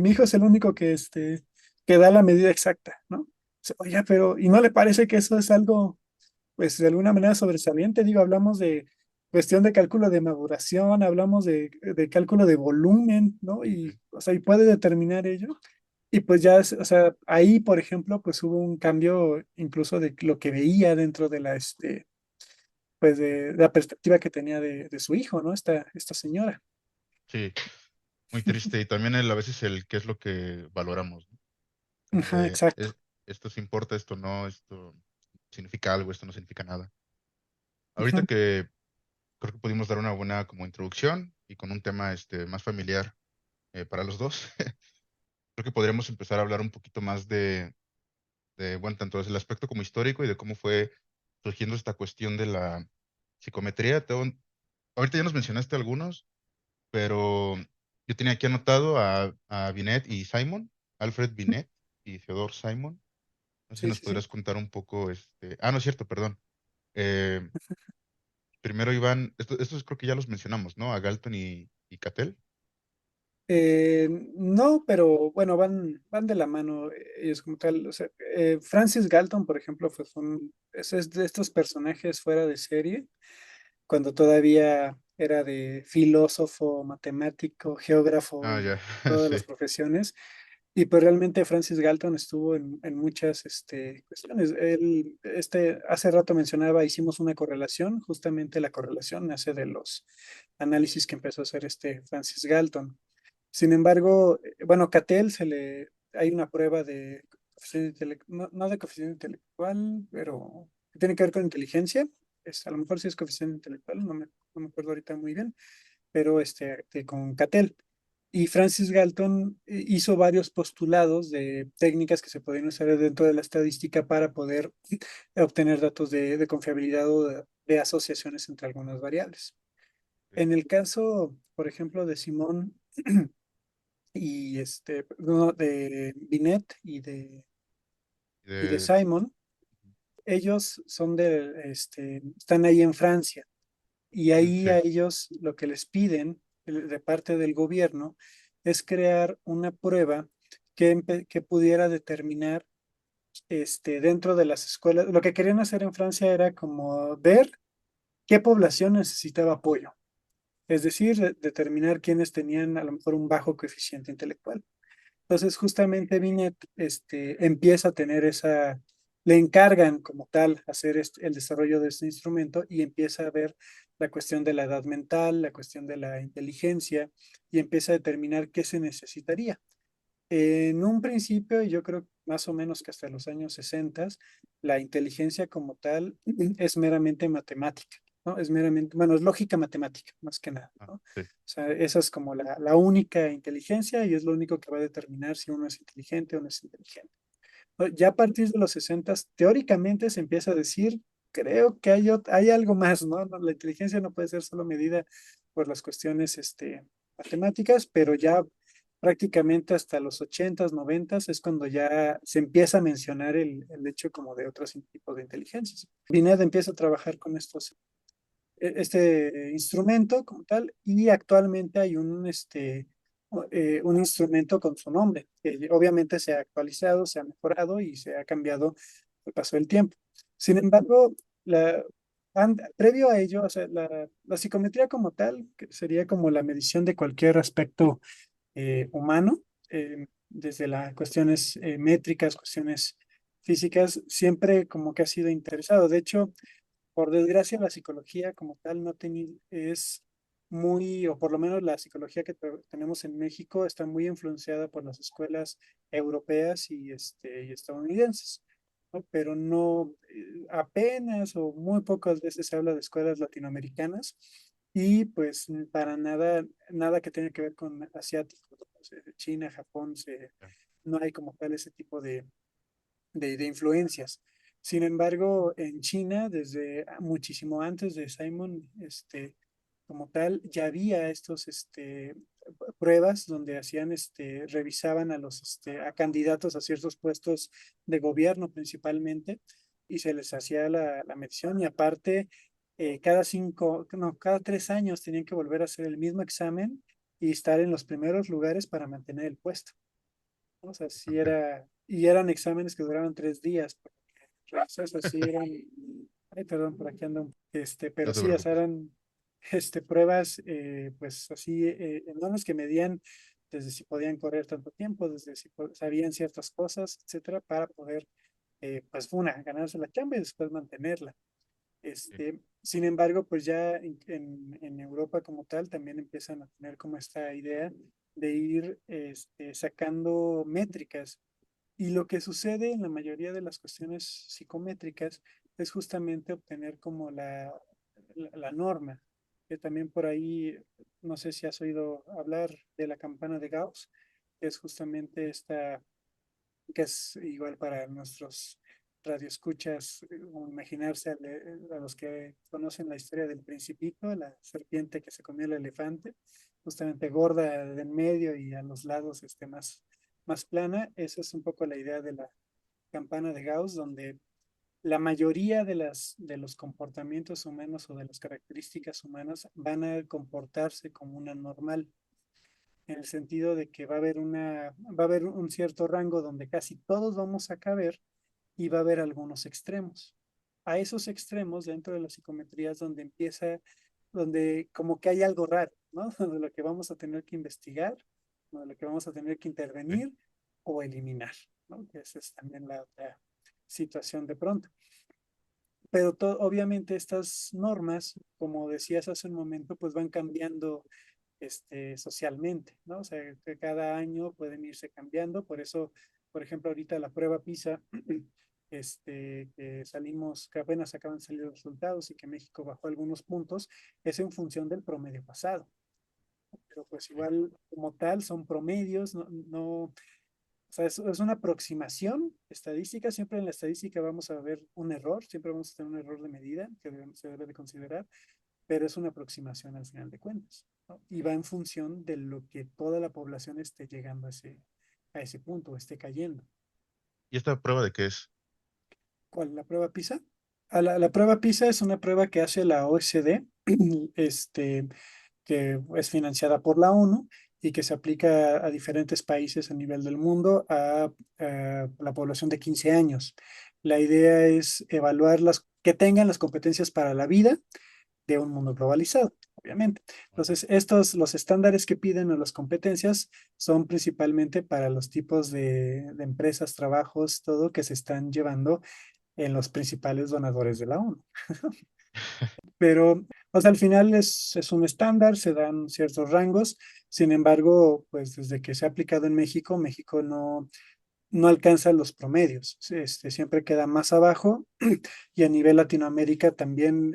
mi hijo es el único que da la medida exacta, ¿no? Oye, pero, ¿y no le parece que eso es algo pues de alguna manera sobresaliente? Digo, hablamos de cuestión de cálculo de maduración, hablamos de cálculo de volumen, ¿no? Y, o sea, y puede determinar ello. Y pues ya, o sea, ahí, por ejemplo, pues hubo un cambio incluso de lo que veía dentro de pues de la perspectiva que tenía de su hijo, ¿no? Esta señora. Sí, muy triste. Y también a veces el qué es lo que valoramos, ¿no? Como Ajá, de, exacto. esto sí importa, esto no, esto significa algo, esto no significa nada. Ahorita Ujú, que creo que pudimos dar una buena como introducción y con un tema más familiar para los dos. Creo que podríamos empezar a hablar un poquito más bueno, tanto desde el aspecto como histórico y de cómo fue surgiendo esta cuestión de la psicometría. Ahorita ya nos mencionaste algunos, pero yo tenía aquí anotado a Binet y Simon, Alfred Binet y Theodore Simon. No sé si Sí, nos sí, sí. podrías contar un poco, no es cierto, perdón. Eh, Primero iban, estos creo que ya los mencionamos, ¿no? A Galton y Cattell. No, pero bueno, van de la mano ellos como tal. O sea, Francis Galton, por ejemplo, es de estos personajes fuera de serie, cuando todavía era de filósofo, matemático, geógrafo Ah, y ya, todas sí. las profesiones. Y pues realmente Francis Galton estuvo en muchas cuestiones. Hace rato mencionaba, hicimos una correlación, justamente la correlación nace de los análisis que empezó a hacer Francis Galton. Sin embargo, bueno, Cattell hay una prueba de no de coeficiente intelectual, pero que tiene que ver con inteligencia. A lo mejor sí es coeficiente intelectual, no me acuerdo ahorita muy bien, pero con Cattell. Y Francis Galton hizo varios postulados de técnicas que se podían usar dentro de la estadística para poder obtener datos de confiabilidad o de asociaciones entre algunas variables. En el caso, por ejemplo, de Simón no, de Binet y de De- Simon, ellos están ahí en Francia y ahí a sí, ellos lo que les piden de parte del gobierno es crear una prueba que pudiera determinar dentro de las escuelas. Lo que querían hacer en Francia era como ver qué población necesitaba apoyo, es decir, determinar quiénes tenían a lo mejor un bajo coeficiente intelectual. Entonces, justamente Binet empieza a tener le encargan como tal hacer el desarrollo de este instrumento y empieza a ver la cuestión de la edad mental, la cuestión de la inteligencia y empieza a determinar qué se necesitaría. En un principio, yo creo más o menos que hasta los años 60, la inteligencia como tal es meramente matemática, ¿no? Es meramente, bueno, es lógica matemática, más que nada, ah, ¿no? O sí, sea, esa es como la única inteligencia y es lo único que va a determinar si uno es inteligente o no es inteligente. ¿No? Ya a partir de los 60, teóricamente se empieza a decir, creo que hay algo más, ¿no? La inteligencia no puede ser solo medida por las cuestiones matemáticas, pero ya prácticamente hasta los 80s, 90s es cuando ya se empieza a mencionar el hecho como de otros tipos de inteligencias. Binet empieza a trabajar con este instrumento como tal y actualmente hay un instrumento con su nombre, que obviamente se ha actualizado, se ha mejorado y se ha cambiado al paso del tiempo. Sin embargo, previo a ello, o sea, la psicometría como tal, que sería como la medición de cualquier aspecto humano, desde las cuestiones métricas, cuestiones físicas, siempre como que ha sido interesado. De hecho, por desgracia, la psicología como tal no es muy, o por lo menos la psicología que tenemos en México está muy influenciada por las escuelas europeas y estadounidenses, ¿no? Pero no, apenas o muy pocas veces se habla de escuelas latinoamericanas y pues para nada, nada que tenga que ver con asiáticos, o sea, China, Japón, ya, no hay como tal ese tipo de influencias. Sin embargo, en China, desde muchísimo antes de Simon, como tal, ya había pruebas donde revisaban a candidatos a ciertos puestos de gobierno principalmente y se les hacía la medición y aparte, cada 3 años tenían que volver a hacer el mismo examen y estar en los primeros lugares para mantener el puesto. O sea, ok, y eran exámenes que duraban 3 días. Revisas así eran, ay, perdón, por aquí ando, no pero te sí, o sea, preocupes. eran, pruebas, pues así, enormes que medían desde si podían correr tanto tiempo, desde si sabían ciertas cosas, etcétera, para poder, pues, ganarse la chamba y después mantenerla. Sí, Sin embargo, pues ya en Europa como tal también empiezan a tener como esta idea de ir sacando métricas. Y lo que sucede en la mayoría de las cuestiones psicométricas es justamente obtener como la norma. También por ahí, no sé si has oído hablar de la campana de Gauss, que es justamente esta, que es igual para nuestros radioescuchas, como imaginarse a los que conocen la historia del Principito, la serpiente que se comió el elefante, justamente gorda de en medio y a los lados más plana. Esa es un poco la idea de la campana de Gauss, donde la mayoría de los comportamientos humanos o de las características humanas van a comportarse como una normal, en el sentido de que va a haber un cierto rango donde casi todos vamos a caber y va a haber algunos extremos. A esos extremos dentro de las psicometrías donde empieza, donde como que hay algo raro, ¿no? De lo que vamos a tener que investigar, de lo que vamos a tener que ¿sí? intervenir o eliminar, ¿no? Que esa es también la otra situación de pronto. Pero obviamente estas normas, como decías hace un momento, pues van cambiando socialmente, ¿no? O sea, que cada año pueden irse cambiando. Por eso, por ejemplo, ahorita la prueba PISA, que salimos, que apenas acaban de salir los resultados y que México bajó algunos puntos, es en función del promedio pasado. Pero pues Sí. igual como tal son promedios, o sea, es una aproximación estadística. Siempre en la estadística vamos a ver un error, siempre vamos a tener un error de medida que se debe de considerar, pero es una aproximación al final de cuentas, ¿no? Y va en función de lo que toda la población esté llegando a ese punto, esté cayendo. ¿Y esta prueba de qué es? ¿Cuál? ¿La prueba PISA? La prueba PISA es una prueba que hace la OECD, que es financiada por la ONU y que se aplica a diferentes países a nivel del mundo a la población de 15 años. La idea es evaluar que tengan las competencias para la vida de un mundo globalizado, obviamente. Muy bien. Entonces, los estándares que piden o las competencias son principalmente para los tipos de empresas, trabajos, todo que se están llevando en los principales donadores de la ONU. Pero, o sea, al final es un estándar, se dan ciertos rangos. Sin embargo, pues desde que se ha aplicado en México, México no alcanza los promedios, siempre queda más abajo y a nivel Latinoamérica también,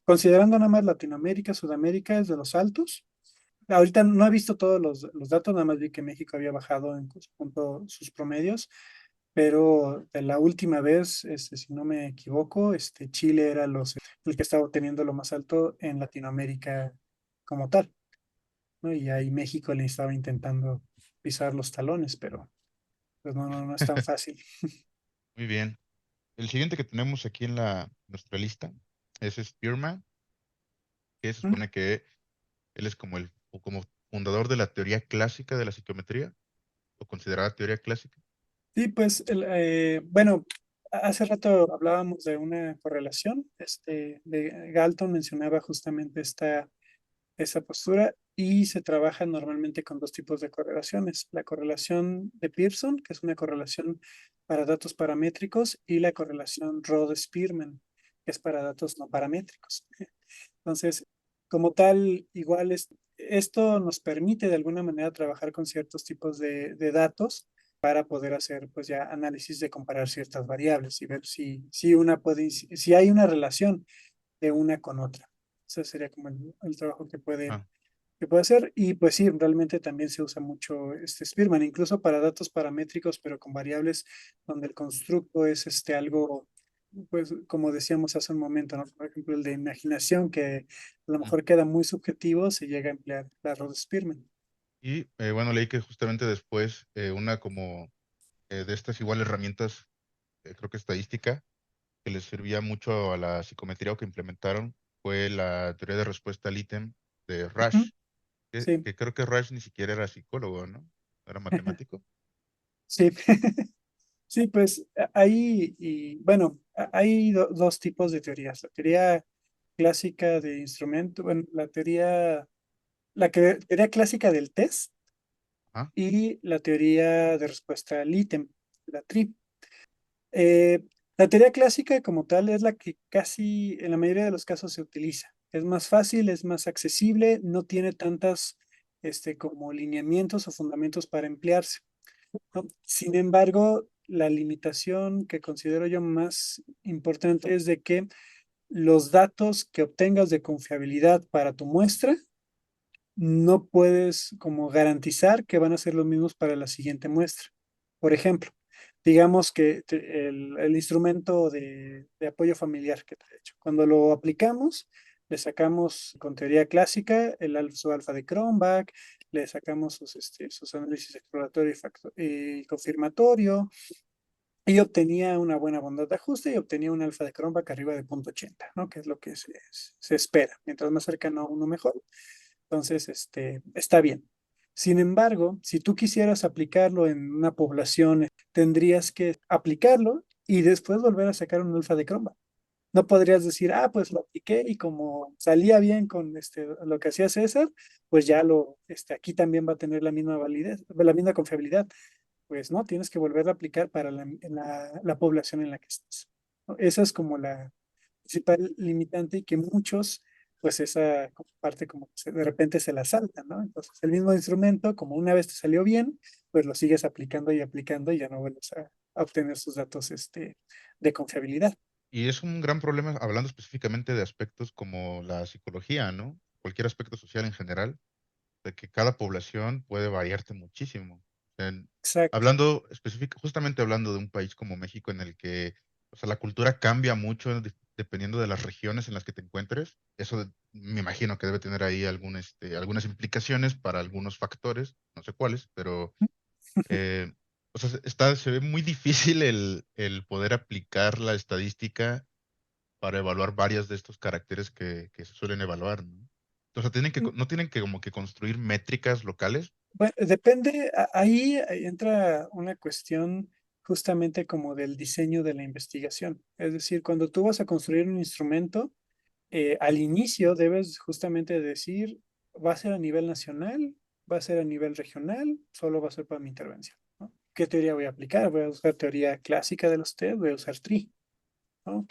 considerando nada más Latinoamérica, Sudamérica es de los altos. Ahorita no he visto todos los datos, nada más vi que México había bajado en conjunto sus promedios, pero de la última vez, si no me equivoco, Chile era el que estaba teniendo lo más alto en Latinoamérica como tal, ¿no? Y ahí México le estaba intentando pisar los talones, pero pues no es tan fácil. Muy bien. El siguiente que tenemos aquí en nuestra lista es Spearman, que se supone que él es como o como fundador de la teoría clásica de la psicometría, o considerada teoría clásica. Sí, pues, bueno, hace rato hablábamos de una correlación. De Galton mencionaba justamente esa postura y se trabaja normalmente con dos tipos de correlaciones. La correlación de Pearson, que es una correlación para datos paramétricos, y la correlación Rode-Spearman, que es para datos no paramétricos. Entonces, como tal, igual esto nos permite de alguna manera trabajar con ciertos tipos de datos para poder hacer pues ya análisis de comparar ciertas variables y ver si hay una relación de una con otra. Ese sería como el trabajo Ah, que puede hacer. Y pues sí, realmente también se usa mucho Spearman, incluso para datos paramétricos, pero con variables donde el constructo es algo, pues como decíamos hace un momento, ¿no? Por ejemplo, el de imaginación, que a lo mm. mejor queda muy subjetivo, se llega a emplear la Rode-Spearman. Y bueno, leí que justamente después una como de estas igual herramientas, creo que estadística, que les servía mucho a la psicometría o que implementaron fue la teoría de respuesta al ítem de Ujú. Rush, Sí, que creo que Rush ni siquiera era psicólogo, ¿no? Era matemático. sí. Sí, pues ahí, y bueno, hay dos tipos de teorías. La teoría clásica de instrumento, bueno, teoría clásica del test Ajá, y la teoría de respuesta al ítem, la TRI. Eh, la teoría clásica como tal es la que casi en la mayoría de los casos se utiliza. Es más fácil, es más accesible, no tiene tantas como lineamientos o fundamentos para emplearse, ¿no? Sin embargo, la limitación que considero yo más importante es de que los datos que obtengas de confiabilidad para tu muestra, no puedes como garantizar que van a ser los mismos para la siguiente muestra. Por ejemplo, digamos que el instrumento de apoyo familiar que te he hecho, cuando lo aplicamos, le sacamos con teoría clásica su alfa de Cronbach, le sacamos sus análisis exploratorio y confirmatorio, y obtenía una buena bondad de ajuste y obtenía un alfa de Cronbach arriba de 0.80, ¿no? Que es lo que se espera. Mientras más cercano a uno, mejor. Entonces, está bien. Sin embargo, si tú quisieras aplicarlo en una población, tendrías que aplicarlo y después volver a sacar un alfa de Cronbach. No podrías decir, ah, pues lo apliqué y como salía bien con lo que hacía César, pues ya aquí también va a tener la misma validez, la misma confiabilidad. Pues no, tienes que volver a aplicar para la población en la que estás, ¿no? Esa es como la principal limitante y que muchos, pues esa parte como que de repente se la saltan, ¿no? Entonces, el mismo instrumento, como una vez te salió bien, pues lo sigues aplicando y ya no vuelves a obtener sus datos de confiabilidad. Y es un gran problema hablando específicamente de aspectos como la psicología, ¿no? Cualquier aspecto social en general, de que cada población puede variarte muchísimo. Exacto. Hablando justamente hablando de un país como México en el que, o sea, la cultura cambia mucho dependiendo de las regiones en las que te encuentres. Eso me imagino que debe tener ahí algunas implicaciones para algunos factores, no sé cuáles, pero eh, o sea, se ve muy difícil el poder aplicar la estadística para evaluar varios de estos caracteres que se suelen evaluar, ¿no? O sea, no tienen que como que construir métricas locales. Bueno, depende, ahí entra una cuestión justamente como del diseño de la investigación. Es decir, cuando tú vas a construir un instrumento, al inicio debes justamente decir, ¿va a ser a nivel nacional? ¿Va a ser a nivel regional? Solo va a ser para mi intervención, ¿no? ¿Qué teoría voy a aplicar? ¿Voy a usar teoría clásica de los test? ¿Voy a usar TRI? ¿No?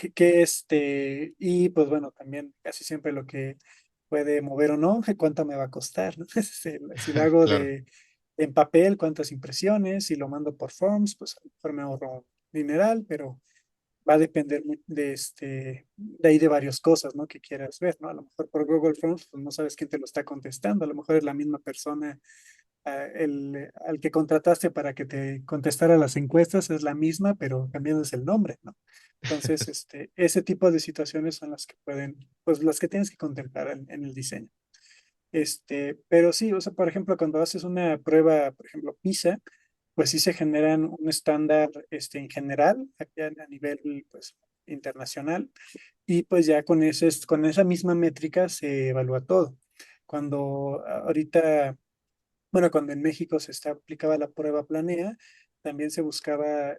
Y pues bueno, también casi siempre lo que puede mover o no, cuánto me va a costar, ¿no? Si lo hago Claro. en papel, cuántas impresiones, si lo mando por Forms, pues a lo mejor me ahorro un dineral, pero va a depender de ahí de varias cosas, ¿no? Que quieras ver, ¿no? A lo mejor por Google Forms, pues no sabes quién te lo está contestando, a lo mejor es la misma persona, al que contrataste para que te contestara las encuestas es la misma, pero cambiándose el nombre, ¿no? Entonces, ese tipo de situaciones son las que pues las que tienes que contemplar en el diseño. Pero sí, o sea, por ejemplo, cuando haces una prueba, por ejemplo, PISA, pues sí se generan un estándar, en general, aquí a nivel, pues, internacional, y pues ya con esa misma métrica se evalúa todo. Cuando ahorita, bueno, cuando en México aplicaba la prueba Planea, también se buscaba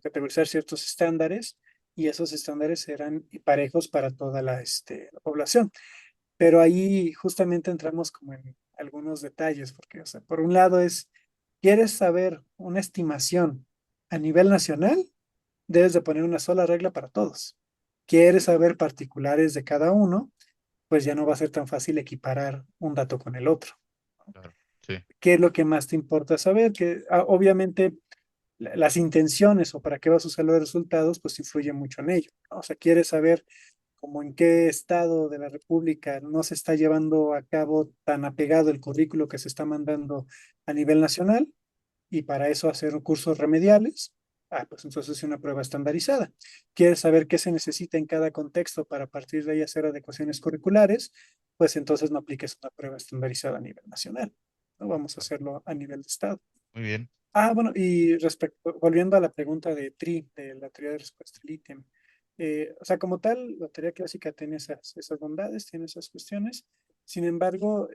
categorizar ciertos estándares y esos estándares eran parejos para toda la población. Pero ahí justamente entramos como en algunos detalles, porque, o sea, por un lado ¿quieres saber una estimación a nivel nacional? Debes de poner una sola regla para todos. ¿Quieres saber particulares de cada uno? Pues ya no va a ser tan fácil equiparar un dato con el otro. Claro, sí, ¿Qué es lo que más te importa saber? Que obviamente las intenciones o para qué vas a usar los resultados, pues influye mucho en ello, ¿no? O sea, quieres saber como en qué estado de la República no se está llevando a cabo tan apegado el currículo que se está mandando a nivel nacional y para eso hacer cursos remediales. Pues entonces es una prueba estandarizada. ¿Quieres saber qué se necesita en cada contexto para a partir de ahí hacer adecuaciones curriculares? Pues entonces no apliques una prueba estandarizada a nivel nacional, ¿no? Vamos a claro. hacerlo a nivel de estado. Muy bien. Bueno, y volviendo a la pregunta de TRI, de la teoría de respuesta al ítem, o sea, como tal, la teoría clásica tiene esas bondades, tiene esas cuestiones. Sin embargo,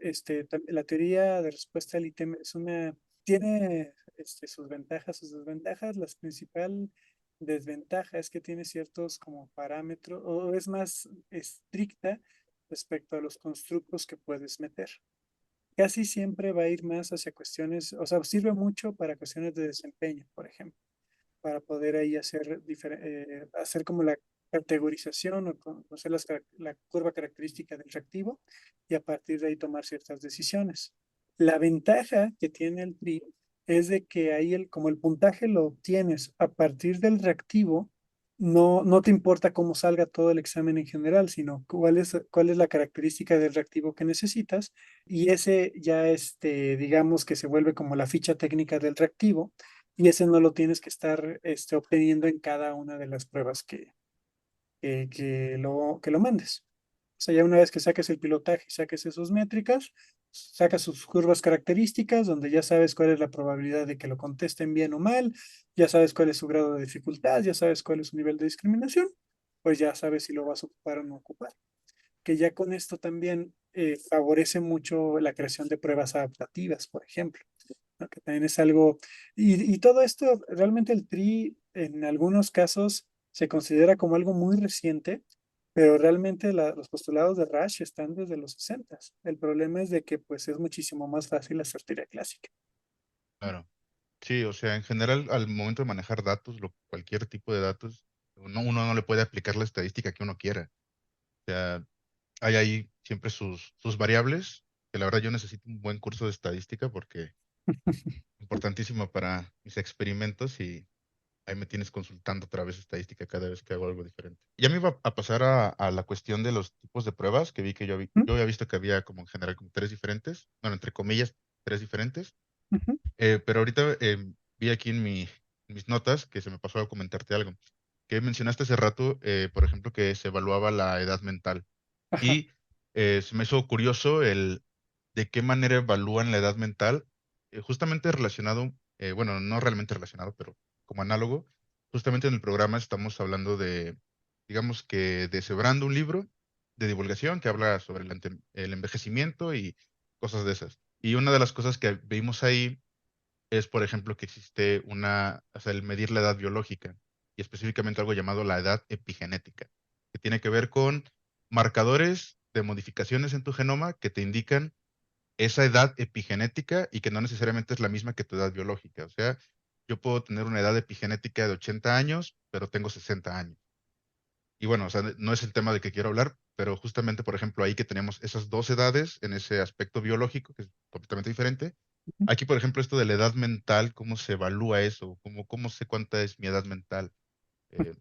la teoría de respuesta al ítem tiene sus ventajas, sus desventajas. La principal desventaja es que tiene ciertos como parámetros, o es más estricta respecto a los constructos que puedes meter. Casi siempre va a ir más hacia cuestiones, o sea, sirve mucho para cuestiones de desempeño, por ejemplo, para poder ahí hacer como la categorización o conocer la curva característica del reactivo y a partir de ahí tomar ciertas decisiones. La ventaja que tiene el TRI es de que ahí como el puntaje lo obtienes a partir del reactivo, no te importa cómo salga todo el examen en general, sino cuál es la característica del reactivo que necesitas. Y ese ya, digamos que se vuelve como la ficha técnica del reactivo, y ese no lo tienes que estar obteniendo en cada una de las pruebas que lo mandes. O sea, ya una vez que saques el pilotaje y saques esas métricas, sacas sus curvas características, donde ya sabes cuál es la probabilidad de que lo contesten bien o mal, ya sabes cuál es su grado de dificultad, ya sabes cuál es su nivel de discriminación, pues ya sabes si lo vas a ocupar o no ocupar. Que ya con esto también favorece mucho la creación de pruebas adaptativas, por ejemplo, ¿no? Que también es algo, y todo esto, realmente el TRI en algunos casos se considera como algo muy reciente, pero realmente los postulados de Rash están desde los 60. El problema es de que pues es muchísimo más fácil hacer teoría clásica. Claro. Sí, o sea, en general, al momento de manejar datos, cualquier tipo de datos, uno no le puede aplicar la estadística que uno quiera. O sea, hay ahí siempre sus variables, que la verdad yo necesito un buen curso de estadística porque es importantísimo para mis experimentos y ahí me tienes consultando otra vez estadística cada vez que hago algo diferente. Ya me iba a pasar a la cuestión de los tipos de pruebas, que vi que Ujú, yo había visto que había como en general como tres diferentes, bueno, entre comillas, tres diferentes. ujú, Pero ahorita vi aquí en mis notas que se me pasó a comentarte algo, que mencionaste hace rato, por ejemplo, que se evaluaba la edad mental. ajá, Y se me hizo curioso el de qué manera evalúan la edad mental, justamente relacionado, bueno, no realmente relacionado, pero como análogo, justamente en el programa estamos hablando de, digamos que deshebrando un libro de divulgación que habla sobre el envejecimiento y cosas de esas. Y una de las cosas que vimos ahí es, por ejemplo, que existe o sea, el medir la edad biológica y específicamente algo llamado la edad epigenética, que tiene que ver con marcadores de modificaciones en tu genoma que te indican esa edad epigenética y que no necesariamente es la misma que tu edad biológica. O sea, yo puedo tener una edad epigenética de 80 años, pero tengo 60 años. Y bueno, o sea, no es el tema de que quiero hablar, pero justamente, por ejemplo, ahí que tenemos esas dos edades en ese aspecto biológico, que es completamente diferente. ujú. Aquí, por ejemplo, esto de la edad mental, ¿cómo se evalúa eso? ¿Cómo sé cuánta es mi edad mental? Eh,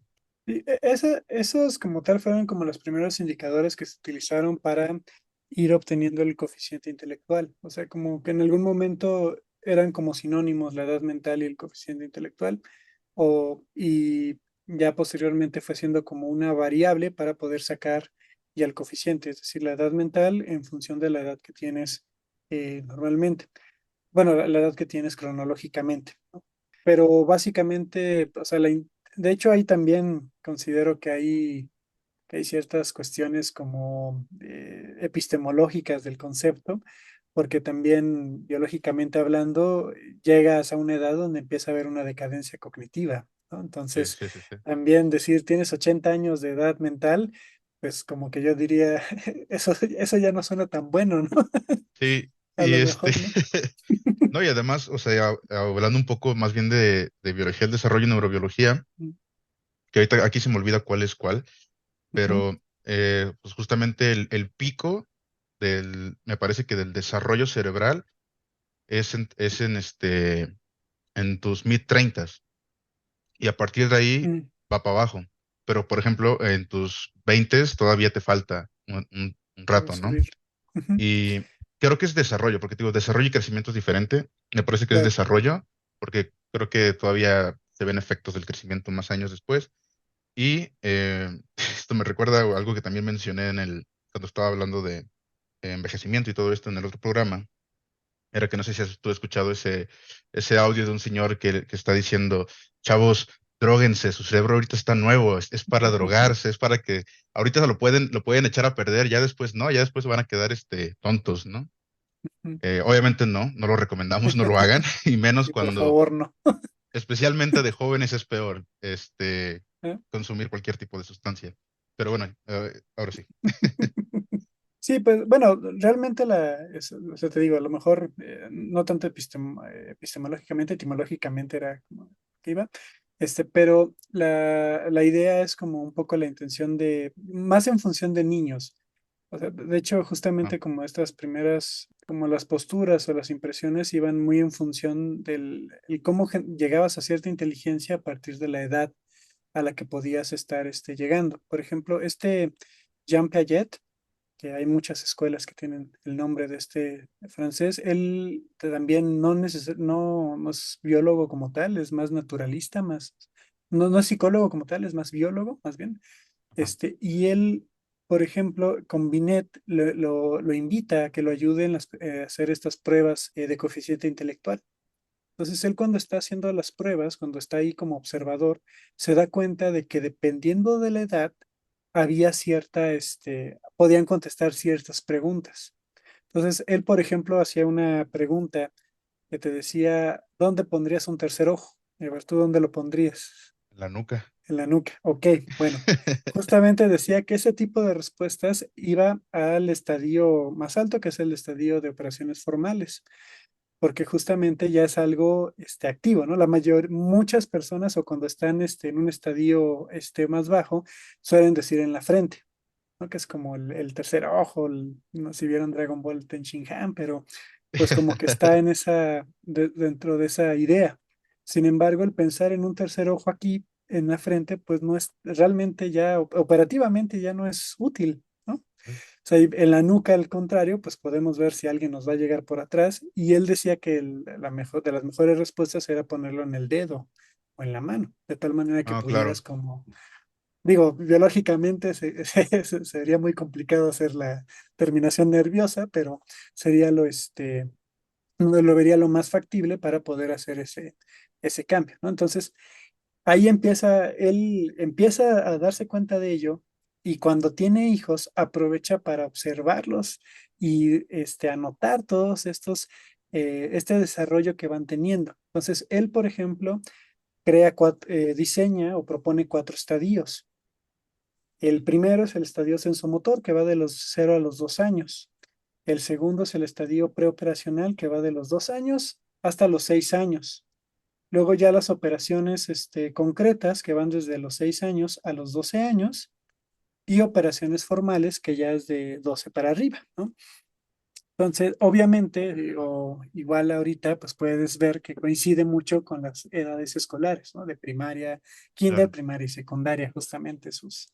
Y esos como tal fueron como los primeros indicadores que se utilizaron para ir obteniendo el coeficiente intelectual. O sea, como que en algún momento eran como sinónimos la edad mental y el coeficiente intelectual, y ya posteriormente fue siendo como una variable para poder sacar ya el coeficiente, es decir, la edad mental en función de la edad que tienes normalmente. Bueno, la edad que tienes cronológicamente, ¿no? Pero básicamente, o sea, de hecho, ahí también considero que hay ciertas cuestiones como epistemológicas del concepto, porque también biológicamente hablando, llegas a una edad donde empieza a haber una decadencia cognitiva, ¿no? sí, Entonces, sí, sí, sí. también decir tienes 80 años de edad mental, pues como que yo diría, eso ya no suena tan bueno, ¿no? Sí, A y lo mejor, ¿no? no, y además, o sea, hablando un poco más bien de biología del desarrollo y neurobiología, que ahorita aquí se me olvida cuál es cuál, Ujú, pero pues justamente el pico me parece que del desarrollo cerebral en tus mid-30s. Y a partir de ahí mm, va para abajo. Pero, por ejemplo, en tus 20s todavía te falta un para rato, ¿no? subir. Ujú, Y creo que es desarrollo, porque digo, desarrollo y crecimiento es diferente. Me parece que es claro. desarrollo, porque creo que todavía se ven efectos del crecimiento más años después. Y esto me recuerda a algo que también mencioné cuando estaba hablando de envejecimiento y todo esto en el otro programa. Era que no sé si has tú escuchado ese audio de un señor que está diciendo, chavos, dróguense, su cerebro ahorita está nuevo, es para drogarse, es para que ahorita lo pueden echar a perder, ya después no, ya después van a quedar tontos, ¿no? Ujú. Obviamente no lo recomendamos, no lo hagan, y menos Sí, por cuando, favor, no. especialmente de jóvenes es peor, ¿Eh? consumir cualquier tipo de sustancia. Pero bueno, ahora sí. Sí, pues bueno, realmente o sea, te digo, a lo mejor no tanto epistemológicamente, etimológicamente era como que iba, pero la idea es como un poco la intención más en función de niños. O sea, de hecho, Ah, justamente como estas primeras, como las posturas o las impresiones iban muy en función del el cómo llegabas a cierta inteligencia a partir de la edad. a la que podías estar llegando. Por ejemplo, Jean Piaget, que hay muchas escuelas que tienen el nombre de este francés, él también no es biólogo como tal, es más naturalista, no es psicólogo como tal, es más biólogo, más bien. Ajá. Y él, por ejemplo, con Binet lo invita a que lo ayude a hacer estas pruebas de coeficiente intelectual. Entonces, él cuando está haciendo las pruebas, cuando está ahí como observador, se da cuenta de que dependiendo de la edad, podían contestar ciertas preguntas. Entonces, él, por ejemplo, hacía una pregunta que te decía, ¿dónde pondrías un tercer ojo? Y a ver, ¿tú dónde lo pondrías? En la nuca. En la nuca. Ok, bueno, justamente decía que ese tipo de respuestas iba al estadio más alto, que es el estadio de operaciones formales, porque justamente ya es algo activo, ¿no? Muchas personas o cuando están en un estadio más bajo, suelen decir en la frente, ¿no? Que es como el tercer ojo, no sé si vieron Dragon Ball Tenshinhan, pero pues como que está dentro de esa idea. Sin embargo, el pensar en un tercer ojo aquí en la frente, pues no es realmente ya, operativamente ya no es útil, ¿no? O sea, y en la nuca, al contrario, pues podemos ver si alguien nos va a llegar por atrás. Y él decía que de las mejores respuestas era ponerlo en el dedo o en la mano, de tal manera que No, pudieras claro, como, digo, biológicamente sería muy complicado hacer la terminación nerviosa, pero sería lo vería lo más factible para poder hacer ese cambio, ¿no? Entonces, ahí él empieza a darse cuenta de ello y cuando tiene hijos aprovecha para observarlos y anotar todos este desarrollo que van teniendo. Entonces, él, por ejemplo, diseña o propone 4 estadios. El primero es el estadio sensomotor, que va de los 0 a los 2 años. El segundo es el estadio preoperacional, que va de los 2 años hasta los 6 años. Luego ya las operaciones concretas, que van desde los 6 años a los 12 años, y operaciones formales, que ya es de 12 para arriba, ¿no? Entonces, obviamente, o igual ahorita, pues puedes ver que coincide mucho con las edades escolares, ¿no? De primaria, kinder, claro, primaria y secundaria, justamente sus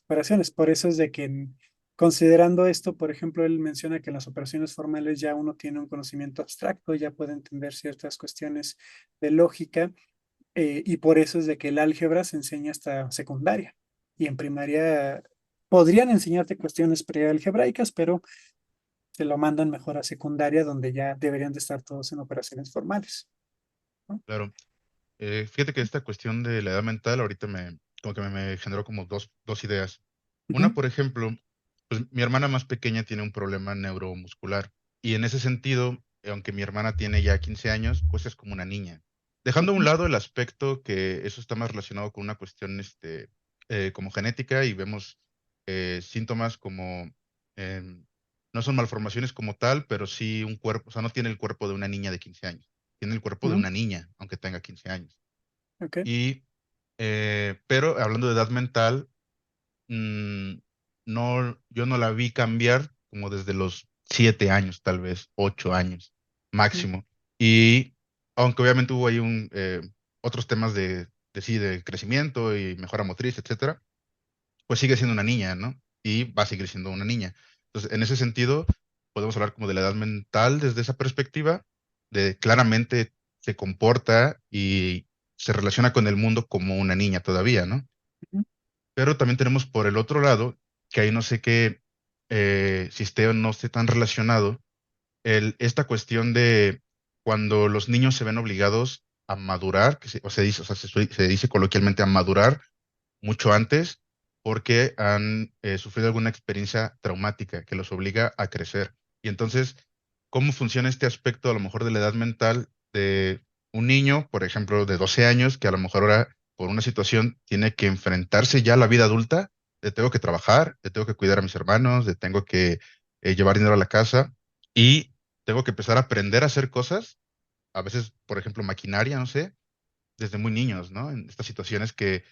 operaciones. Por eso es de que, considerando esto, por ejemplo, él menciona que en las operaciones formales ya uno tiene un conocimiento abstracto, ya puede entender ciertas cuestiones de lógica, y por eso es de que el álgebra se enseña hasta secundaria. Y en primaria podrían enseñarte cuestiones prealgebraicas, pero se lo mandan mejor a secundaria, donde ya deberían de estar todos en operaciones formales, ¿no? claro. Fíjate que esta cuestión de la edad mental ahorita como que me generó como dos ideas. Una, Ujú, por ejemplo, pues mi hermana más pequeña tiene un problema neuromuscular y en ese sentido, aunque mi hermana tiene ya 15 años, pues es como una niña. Dejando a un ujú, lado el aspecto que eso está más relacionado con una cuestión como genética y vemos síntomas como, em, no son malformaciones como tal, pero sí un cuerpo, o sea, no tiene el cuerpo de una niña de 15 años, tiene el cuerpo de ujú, una niña, aunque tenga 15 años. ok, Y, pero hablando de edad mental, mm, no, yo no la vi cambiar como desde los 7 años, tal vez, 8 años ujú, máximo. Y aunque obviamente hubo ahí otros temas sí, de crecimiento y mejora motriz, etcétera, pues sigue siendo una niña, ¿no? Y va a seguir siendo una niña. Entonces, en ese sentido, podemos hablar como de la edad mental desde esa perspectiva, de claramente se comporta y se relaciona con el mundo como una niña todavía, ¿no? ujú, Pero también tenemos por el otro lado, que ahí no sé qué, si esté o no esté tan relacionado, esta cuestión de cuando los niños se ven obligados a madurar, o se dice, o sea, se dice coloquialmente a madurar mucho antes porque han sufrido alguna experiencia traumática que los obliga a crecer. Y entonces, ¿cómo funciona este aspecto a lo mejor de la edad mental de un niño, por ejemplo, de 12 años, que a lo mejor ahora por una situación tiene que enfrentarse ya a la vida adulta, de tengo que trabajar, de tengo que cuidar a mis hermanos, de tengo que llevar dinero a la casa y tengo que empezar a aprender a hacer cosas, a veces, por ejemplo, maquinaria, no sé, desde muy niños, ¿no? En estas situaciones que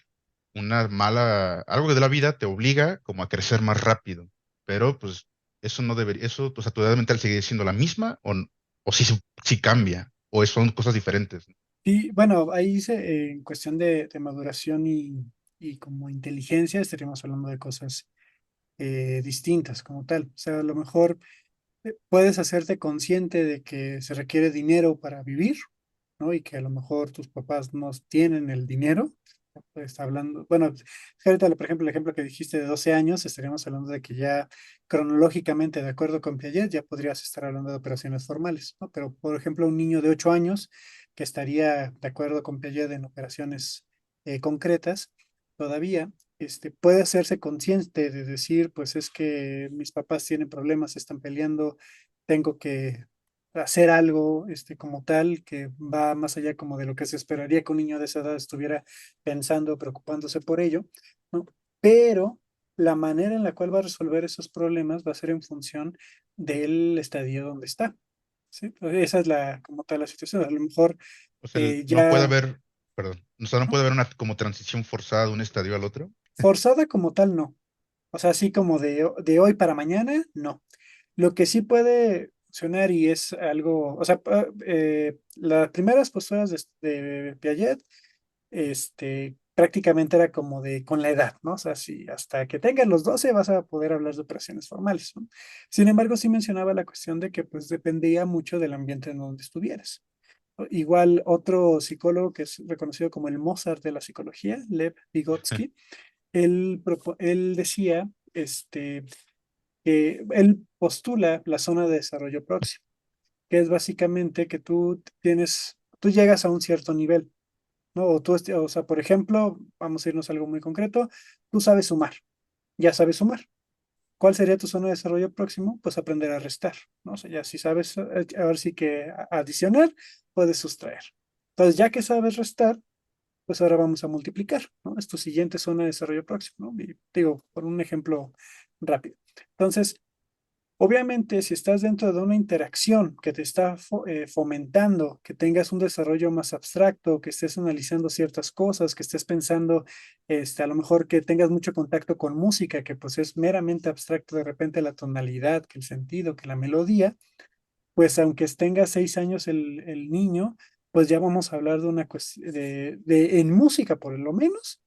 algo de la vida te obliga como a crecer más rápido, pero pues eso no debería, eso, o sea, tu edad mental sigue siendo la misma o sí cambia, son cosas diferentes, ¿no? y bueno, ahí en cuestión de maduración y como inteligencia estaríamos hablando de cosas distintas como tal. O sea, a lo mejor puedes hacerte consciente de que se requiere dinero para vivir, ¿no? Y que a lo mejor tus papás no tienen el dinero. Pues hablando, bueno, ahorita, por ejemplo, el ejemplo que dijiste de 12 años, estaríamos hablando de que ya cronológicamente, de acuerdo con Piaget, ya podrías estar hablando de operaciones formales, ¿no? Pero, por ejemplo, un niño de 8 años que estaría de acuerdo con Piaget en operaciones concretas, todavía puede hacerse consciente de decir, pues es que mis papás tienen problemas, están peleando, tengo que hacer algo como tal que va más allá como de lo que se esperaría que un niño de esa edad estuviera pensando, preocupándose por ello, ¿no? Pero la manera en la cual va a resolver esos problemas va a ser en función del estadio donde está, ¿sí? Pues esa es como tal la situación. A lo mejor O sea, no puede ya, haber, perdón, o sea, no ¿no? puede haber una como transición forzada de un estadio al otro. Forzada como tal, no. O sea, así como de hoy para mañana, no. Lo que sí puede funcionar y es algo, o sea, las primeras posturas de Piaget, prácticamente era como de con la edad, ¿no? O sea, si hasta que tengas los 12 vas a poder hablar de operaciones formales, ¿no? Sin embargo, sí mencionaba la cuestión de que pues dependía mucho del ambiente en donde estuvieras. Igual otro psicólogo que es reconocido como el Mozart de la psicología, Lev Vygotsky, él decía, que él postula la zona de desarrollo próximo, que es básicamente que tú llegas a un cierto nivel, ¿no? O sea, por ejemplo, vamos a irnos a algo muy concreto, tú sabes sumar, ya sabes sumar. ¿Cuál sería tu zona de desarrollo próximo? Pues aprender a restar, ¿no? O sea, ya si sabes, ahora sí que adicionar, puedes sustraer. Entonces, ya que sabes restar, pues ahora vamos a multiplicar, ¿no? Es tu siguiente zona de desarrollo próximo, ¿no? Y digo, por un ejemplo rápido. Entonces, obviamente, si estás dentro de una interacción que te está fomentando, que tengas un desarrollo más abstracto, que estés analizando ciertas cosas, que estés pensando, a lo mejor que tengas mucho contacto con música, que pues es meramente abstracto de repente la tonalidad, que el sentido, que la melodía, pues aunque tenga 6 años el niño, pues ya vamos a hablar de una cuestión, en música por lo menos,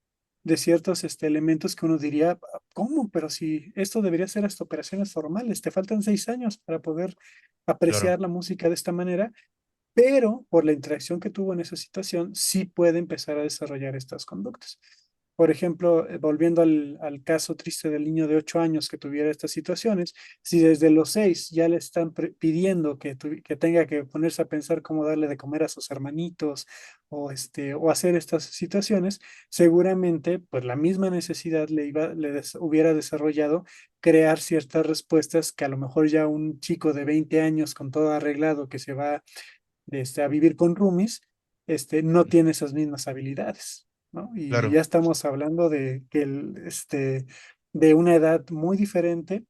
de ciertos elementos que uno diría, ¿cómo? Pero si esto debería ser hasta operaciones formales, te faltan 6 años para poder Claro, apreciar la música de esta manera, pero por la interacción que tuvo en esa situación, sí puede empezar a desarrollar estas conductas. Por ejemplo, volviendo al caso triste del niño de 8 años que tuviera estas situaciones, si desde los 6 ya le están pidiendo que tenga que ponerse a pensar cómo darle de comer a sus hermanitos o hacer estas situaciones, seguramente pues la misma necesidad hubiera desarrollado crear ciertas respuestas que a lo mejor ya un chico de 20 años con todo arreglado que se va a vivir con roomies, no tiene esas mismas habilidades, ¿no? Y claro. ya estamos hablando de una edad muy diferente,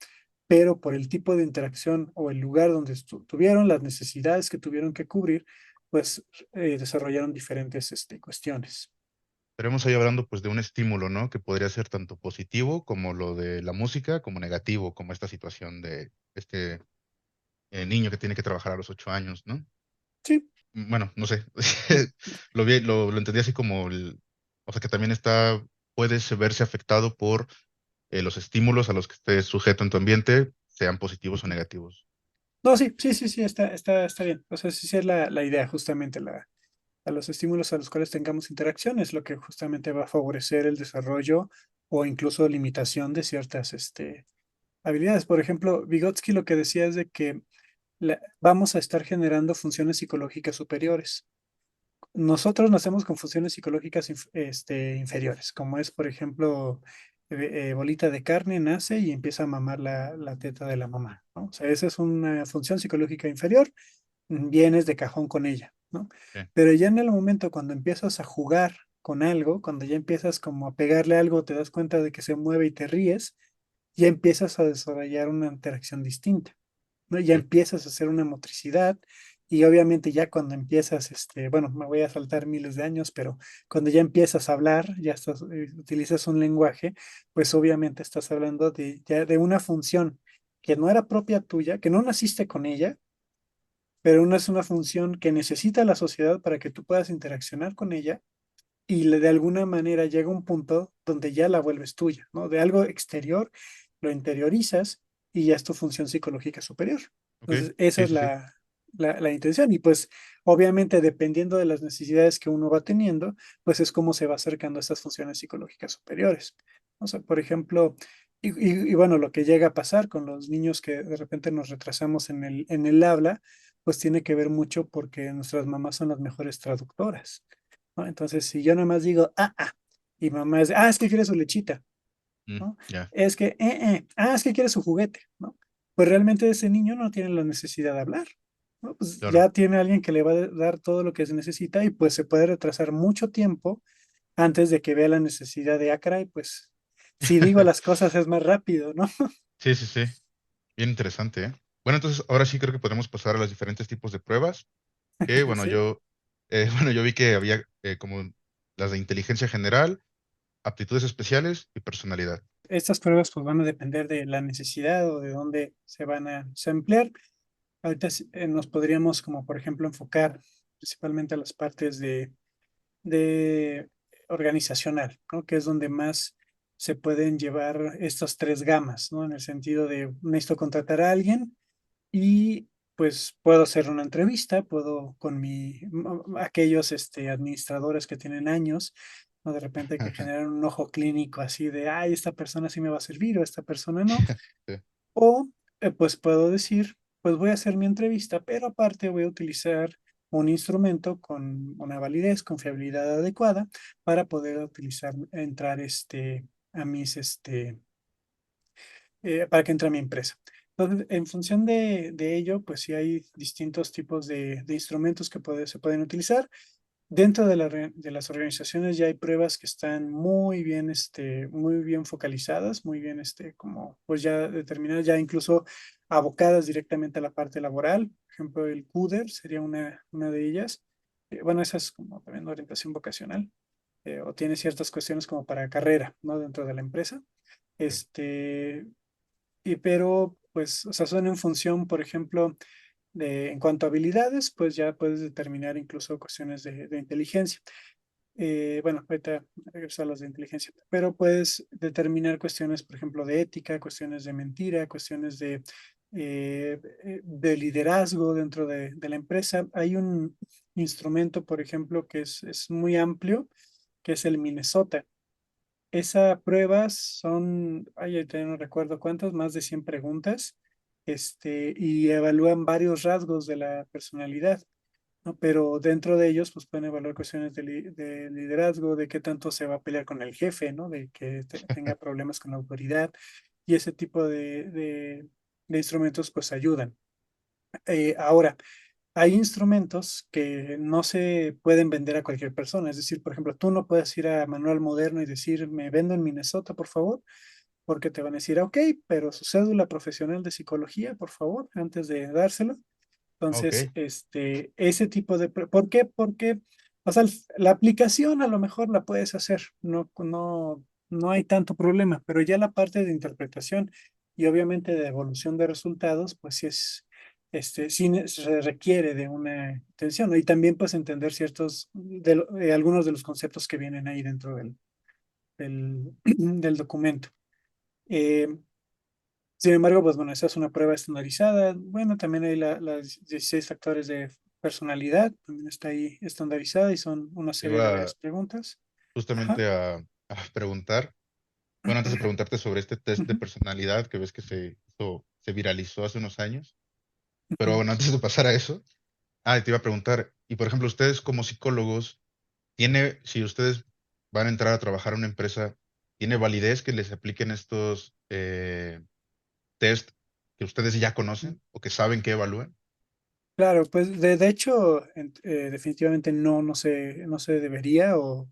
pero por el tipo de interacción o el lugar donde tuvieron, las necesidades que tuvieron que cubrir, pues desarrollaron diferentes cuestiones. Estaremos ahí hablando pues de un estímulo, ¿no? Que podría ser tanto positivo como lo de la música, como negativo, como esta situación de este niño que tiene que trabajar a los 8 años, ¿no? Sí, Bueno, no sé. Lo entendí así como o sea que también puedes verse afectado por los estímulos a los que estés sujeto en tu ambiente, sean positivos o negativos. no, sí, sí, sí, sí, está bien. O sea, sí, sí es la idea, justamente, a los estímulos a los cuales tengamos interacción es lo que justamente va a favorecer el desarrollo o incluso limitación de ciertas habilidades. Por ejemplo, Vygotsky lo que decía es de que vamos a estar generando funciones psicológicas superiores. Nosotros nacemos con funciones psicológicas inferiores, como es, por ejemplo, bolita de carne nace y empieza a mamar la teta de la mamá, ¿no? O sea, esa es una función psicológica inferior, vienes de cajón con ella, ¿no? Sí, Pero ya en el momento cuando empiezas a jugar con algo, cuando ya empiezas como a pegarle algo, te das cuenta de que se mueve y te ríes, ya empiezas a desarrollar una interacción distinta, ¿no? Ya sí, empiezas a hacer una motricidad y obviamente ya cuando empiezas, bueno, me voy a saltar miles de años, pero cuando ya empiezas a hablar, utilizas un lenguaje, pues obviamente estás hablando ya de una función que no era propia tuya, que no naciste con ella, pero no es una función que necesita la sociedad para que tú puedas interaccionar con ella y de alguna manera llega un punto donde ya la vuelves tuya, ¿no? De algo exterior, lo interiorizas y ya es tu función psicológica superior. Ok, Entonces, esa sí, es sí, sí, la intención. Y pues, obviamente, dependiendo de las necesidades que uno va teniendo, pues es como se va acercando a estas funciones psicológicas superiores. O sea, por ejemplo, y bueno, lo que llega a pasar con los niños que de repente nos retrasamos en el habla, pues tiene que ver mucho porque nuestras mamás son las mejores traductoras, ¿no? Entonces, si yo nada más digo, y mamá es, es que quiere su lechita, ¿no? ya, Es que, es que quiere su juguete, ¿no? Pues realmente ese niño no tiene la necesidad de hablar, ¿no? Pues claro. ya tiene alguien que le va a dar todo lo que se necesita y pues se puede retrasar mucho tiempo antes de que vea la necesidad de, caray, pues si digo las cosas es más rápido, ¿no? Sí, sí, sí, bien interesante, ¿eh? Bueno, entonces ahora sí creo que podemos pasar a los diferentes tipos de pruebas, que bueno, Sí. bueno, yo vi que había como las de inteligencia general, aptitudes especiales y personalidad. Estas pruebas pues van a depender de la necesidad o de dónde se van a emplear. Ahorita nos podríamos, como por ejemplo, enfocar principalmente a las partes de organizacional, ¿no? Que es donde más se pueden llevar estas tres gamas, ¿no? En el sentido de necesito contratar a alguien y pues puedo hacer una entrevista, puedo con aquellos administradores que tienen años, ¿no? De repente que generan un ojo clínico así de, ay, esta persona sí me va a servir o esta persona no. Sí. O pues puedo decir, pues voy a hacer mi entrevista, pero aparte voy a utilizar un instrumento con una validez, confiabilidad adecuada para poder entrar a mis, para que entre a mi empresa. Entonces, en función de ello, pues sí hay distintos tipos de instrumentos que se pueden utilizar. Dentro de las organizaciones ya hay pruebas que están muy bien focalizadas, muy bien, como pues ya determinadas, ya incluso abocadas directamente a la parte laboral. Por ejemplo, el CUDER sería una de ellas. Bueno, esa es como también orientación vocacional, o tiene ciertas cuestiones como para carrera, ¿no? Dentro de la empresa. Ok. Este, pero, pues, o sea, son en función, por ejemplo, en cuanto a habilidades, pues ya puedes determinar incluso cuestiones de inteligencia. Bueno, ahorita regreso a las de inteligencia, pero puedes determinar cuestiones, por ejemplo, de ética, cuestiones de mentira, cuestiones de liderazgo dentro de la empresa. Hay un instrumento, por ejemplo, que es muy amplio, que es el Minnesota. Esa prueba son, ay, ahorita no recuerdo cuántas, más de 100 preguntas, y evalúan varios rasgos de la personalidad, ¿no? Pero dentro de ellos, pues pueden evaluar cuestiones de liderazgo, de qué tanto se va a pelear con el jefe, ¿no? De que tenga problemas con la autoridad y ese tipo de instrumentos, pues ayudan. Ahora, hay instrumentos que no se pueden vender a cualquier persona. Es decir, por ejemplo, tú no puedes ir a Manual Moderno y decir, me vendo en Minnesota, por favor, porque te van a decir, ok, pero su cédula profesional de psicología, por favor, antes de dárselo. Ok, Entonces, ese tipo ¿por qué? Porque, o sea, la aplicación a lo mejor la puedes hacer, no hay tanto problema, pero ya la parte de interpretación y obviamente de evolución de resultados, pues sí se requiere de una atención, ¿no? Y también pues entender algunos de los conceptos que vienen ahí dentro del documento. Eh, Sin embargo, pues bueno, esa es una prueba estandarizada. Bueno, también hay las 16 factores de personalidad, también está ahí estandarizada y son una serie de iba varias preguntas. Ajá. justamente a preguntar, bueno, antes de preguntarte sobre este test de Ujú, personalidad que ves que se viralizó hace unos años, pero ujú. bueno, antes de pasar a eso, te iba a preguntar, y por ejemplo, ustedes como psicólogos, si ustedes van a entrar a trabajar en una empresa, ¿tiene validez que les apliquen estos test que ustedes ya conocen o que saben que evalúan? Claro, pues de hecho, definitivamente no se debería, o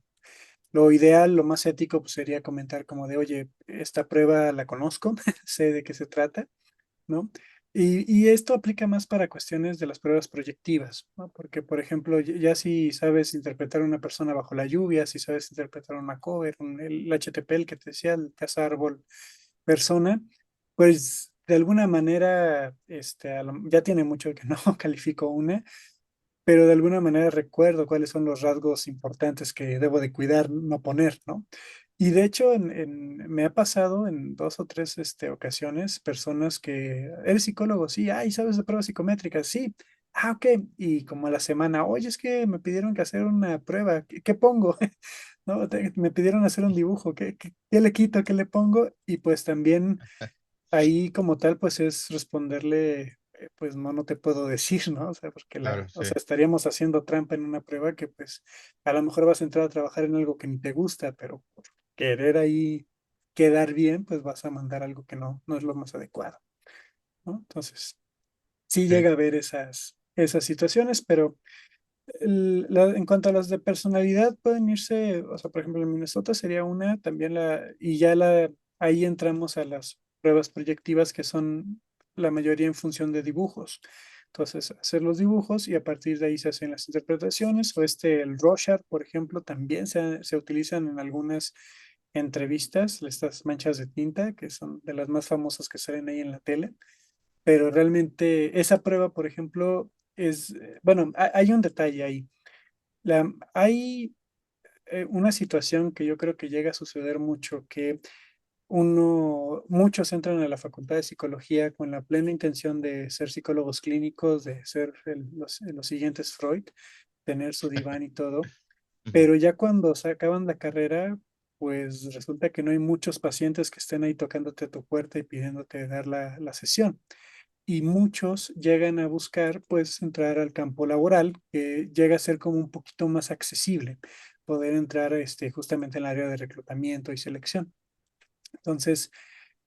lo ideal, lo más ético, pues sería comentar como de, oye, esta prueba la conozco, sé de qué se trata, ¿no? Y esto aplica más para cuestiones de las pruebas proyectivas, ¿no? Porque, por ejemplo, ya si sabes interpretar a una persona bajo la lluvia, si sabes interpretar un cover, el HTP, el que te decía, el casa árbol persona, pues de alguna manera, ya tiene mucho que no califico una, pero de alguna manera recuerdo cuáles son los rasgos importantes que debo de cuidar, no poner, ¿no? Y de hecho, me ha pasado en dos o tres ocasiones, personas que, ¿eres psicólogo? Sí, ay, ¿sabes de pruebas psicométricas? Sí. Ah, ok. Y como a la semana, oye, es que me pidieron que hacer una prueba, ¿qué pongo? ¿No? Me pidieron hacer un dibujo, ¿qué le quito, qué le pongo? Y pues también ahí como tal, pues es responderle, pues no, no te puedo decir, ¿no? O sea, porque Claro, o sí, sea, estaríamos haciendo trampa en una prueba que pues a lo mejor vas a entrar a trabajar en algo que ni te gusta, pero por querer ahí quedar bien, pues vas a mandar algo que no, no es lo más adecuado, ¿no? Entonces, sí sí. llega a haber esas situaciones, pero en cuanto a las de personalidad, pueden irse, o sea, por ejemplo, en Minnesota sería una, también ahí entramos a las pruebas proyectivas que son la mayoría en función de dibujos. Entonces, hacer los dibujos y a partir de ahí se hacen las interpretaciones, o el Rorschach, por ejemplo, también se utilizan en algunas entrevistas, estas manchas de tinta, que son de las más famosas que salen ahí en la tele, pero realmente esa prueba, por ejemplo, bueno, hay un detalle ahí. Hay una situación que yo creo que llega a suceder mucho, que muchos entran a la Facultad de Psicología con la plena intención de ser psicólogos clínicos, de ser los siguientes Freud, tener su diván y todo, Ujú. pero ya cuando se acaban la carrera, pues resulta que no hay muchos pacientes que estén ahí tocándote a tu puerta y pidiéndote dar la sesión y muchos llegan a buscar pues entrar al campo laboral, que llega a ser como un poquito más accesible, poder entrar justamente en el área de reclutamiento y selección. Entonces,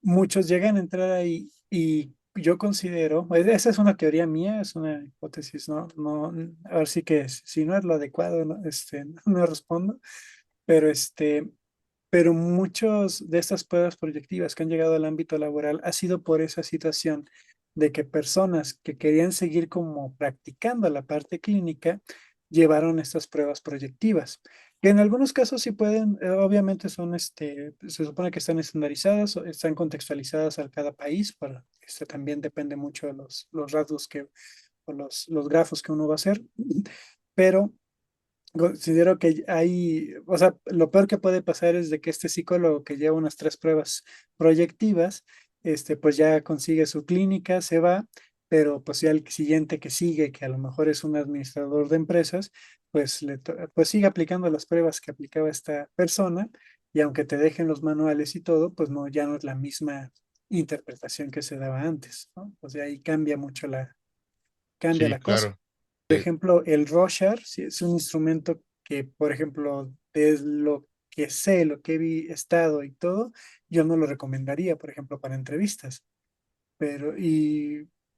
muchos llegan a entrar ahí y yo considero, esa es una teoría mía, es una hipótesis, no, no, a ver si que si no es lo adecuado, no, no respondo, pero pero muchos de estas pruebas proyectivas que han llegado al ámbito laboral ha sido por esa situación de que personas que querían seguir como practicando la parte clínica llevaron estas pruebas proyectivas, que en algunos casos sí pueden, obviamente son, se supone que están estandarizadas, o están contextualizadas a cada país, también depende mucho de los rasgos o los grafos que uno va a hacer, pero considero que o sea, lo peor que puede pasar es de que este psicólogo que lleva unas tres pruebas proyectivas, pues ya consigue su clínica, se va, pero pues ya el siguiente que sigue, que a lo mejor es un administrador de empresas, pues, pues sigue aplicando las pruebas que aplicaba esta persona, y aunque te dejen los manuales y todo, pues no, ya no es la misma interpretación que se daba antes, ¿no? O sea, ahí cambia Sí, la cosa. claro. Por ejemplo, el Rorschach sí, es un instrumento que, por ejemplo, es lo que sé, lo que estado y todo, yo no lo recomendaría, por ejemplo, para entrevistas.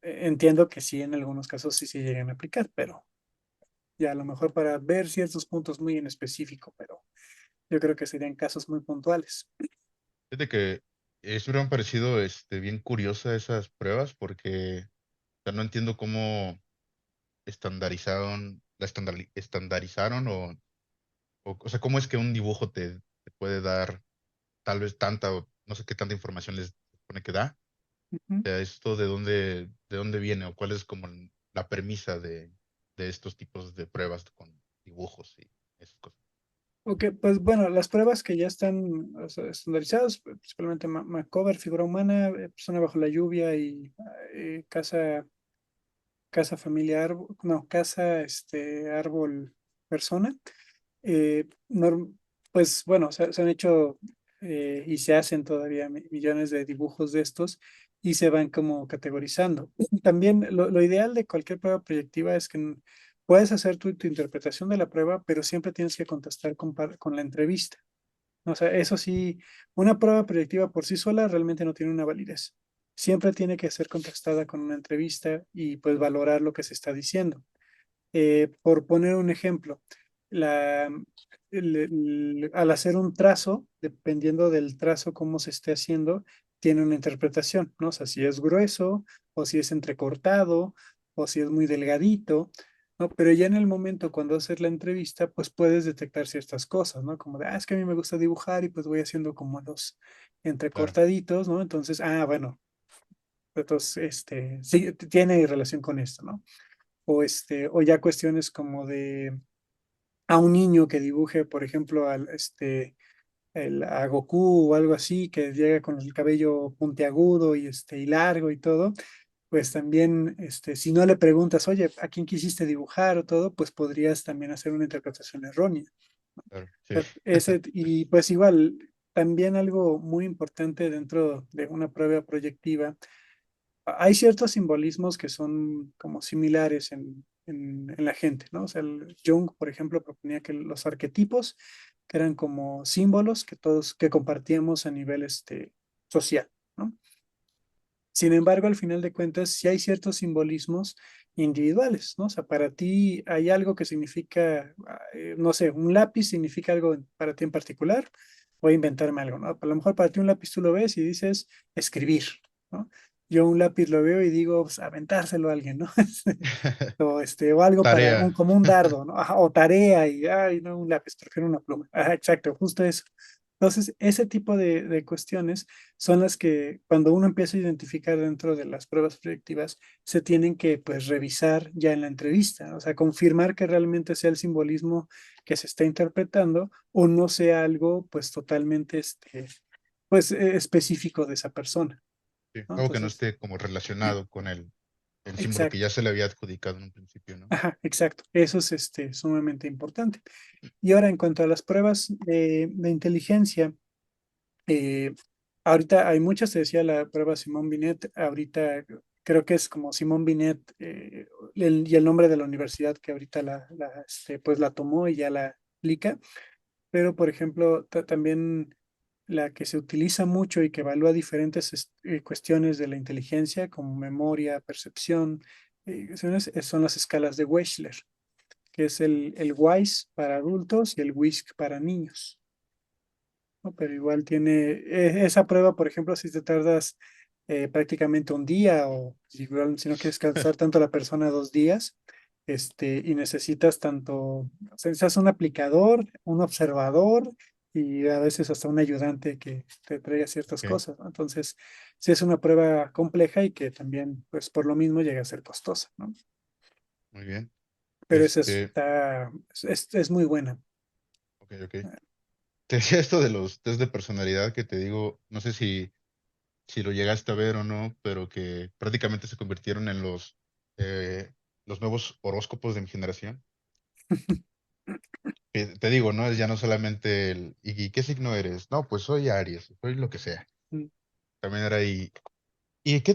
Entiendo que sí, en algunos casos sí se llegan a aplicar, pero ya a lo mejor para ver ciertos puntos muy en específico, pero yo creo que serían casos muy puntuales. Fíjate que eso me han parecido bien curiosa esas pruebas porque o sea, no entiendo cómo estandarizaron o sea, cómo es que un dibujo te puede dar tal vez tanta o no sé qué tanta información les supone que da. Ujú. O sea, esto de dónde viene o cuál es como la premisa de estos tipos de pruebas con dibujos y esas cosas. Ok, pues bueno, las pruebas que ya están, o sea, estandarizadas, principalmente Macover, figura humana, persona bajo la lluvia y casa familiar, no, casa, árbol, persona. Eh, norm- pues bueno, se han hecho y se hacen todavía millones de dibujos de estos y se van como categorizando. También lo ideal de cualquier prueba proyectiva es que puedes hacer tu interpretación de la prueba, pero siempre tienes que contestar con la entrevista. O sea, eso sí, una prueba proyectiva por sí sola realmente no tiene una validez. Siempre tiene que ser contestada con una entrevista y pues valorar lo que se está diciendo. Por poner un ejemplo, la, al hacer un trazo, dependiendo del trazo, cómo se esté haciendo, tiene una interpretación, ¿no? O sea, si es grueso, o si es entrecortado, o si es muy delgadito, ¿no? Pero ya en el momento cuando haces la entrevista, pues puedes detectar ciertas cosas, ¿no? Como de, es que a mí me gusta dibujar y pues voy haciendo como los Claro, entrecortaditos, ¿no? Entonces, bueno, entonces, sí, tiene relación con esto, ¿no? o ya cuestiones como de a un niño que dibuje, por ejemplo, a Goku o algo así, que llega con el cabello puntiagudo y largo y todo, pues también, si no le preguntas, oye, ¿a quién quisiste dibujar o todo? Pues podrías también hacer una interpretación errónea. Claro, sí. Y pues igual, también algo muy importante dentro de una prueba proyectiva, hay ciertos simbolismos que son como similares en la gente, ¿no? O sea, Jung, por ejemplo, proponía que los arquetipos, que eran como símbolos que todos, que compartíamos a nivel social, ¿no? Sin embargo, al final de cuentas, sí hay ciertos simbolismos individuales, ¿no? O sea, para ti hay algo que significa, no sé, un lápiz significa algo para ti en particular. Voy a inventarme algo, ¿no? A lo mejor para ti un lápiz tú lo ves y dices escribir, ¿no? Yo un lápiz lo veo y digo, pues, aventárselo a alguien, ¿no? O algo para Tarea. como un dardo, ¿no? Ajá, o tarea y, ay, no, un lápiz, prefiero una pluma. Ajá, exacto, justo eso. Entonces, ese tipo de cuestiones son las que cuando uno empieza a identificar dentro de las pruebas proyectivas, se tienen que pues revisar ya en la entrevista, o sea, confirmar que realmente sea el simbolismo que se está interpretando o no sea algo pues totalmente pues específico de esa persona, Sí, ¿no? algo que no Entonces, esté como relacionado con el símbolo que exacto, ya se le había adjudicado en un principio, ¿no? ajá, exacto, eso es sumamente importante. Y ahora en cuanto a las pruebas de inteligencia, Eh, ahorita hay muchas, te decía la prueba Simón Binet, ahorita creo que es como Simón Binet y el nombre de la universidad que ahorita pues la tomó y ya la aplica, pero por ejemplo también la que se utiliza mucho y que evalúa diferentes cuestiones de la inteligencia como memoria, percepción, son las escalas de Wechsler, que es el WISE para adultos y el WISC para niños. ¿No? Pero igual tiene esa prueba, por ejemplo, si te tardas prácticamente un día o igual si no quieres cansar tanto a la persona 2 días, y necesitas tanto, o sea, necesitas un aplicador, un observador y a veces hasta un ayudante que te traiga ciertas Ok, cosas, ¿no? Entonces, sí es una prueba compleja y que también, pues por lo mismo llega a ser costosa, ¿no? muy bien. Pero esa Este, es muy buena. ok, ok. Te decía esto de los test de personalidad que te digo, no sé si lo llegaste a ver o no, pero que prácticamente se convirtieron en los nuevos horóscopos de mi generación. Te digo, ¿no? Ya no solamente ¿y qué signo eres? No, pues soy Aries, soy lo que sea. También era ahí. ¿Y qué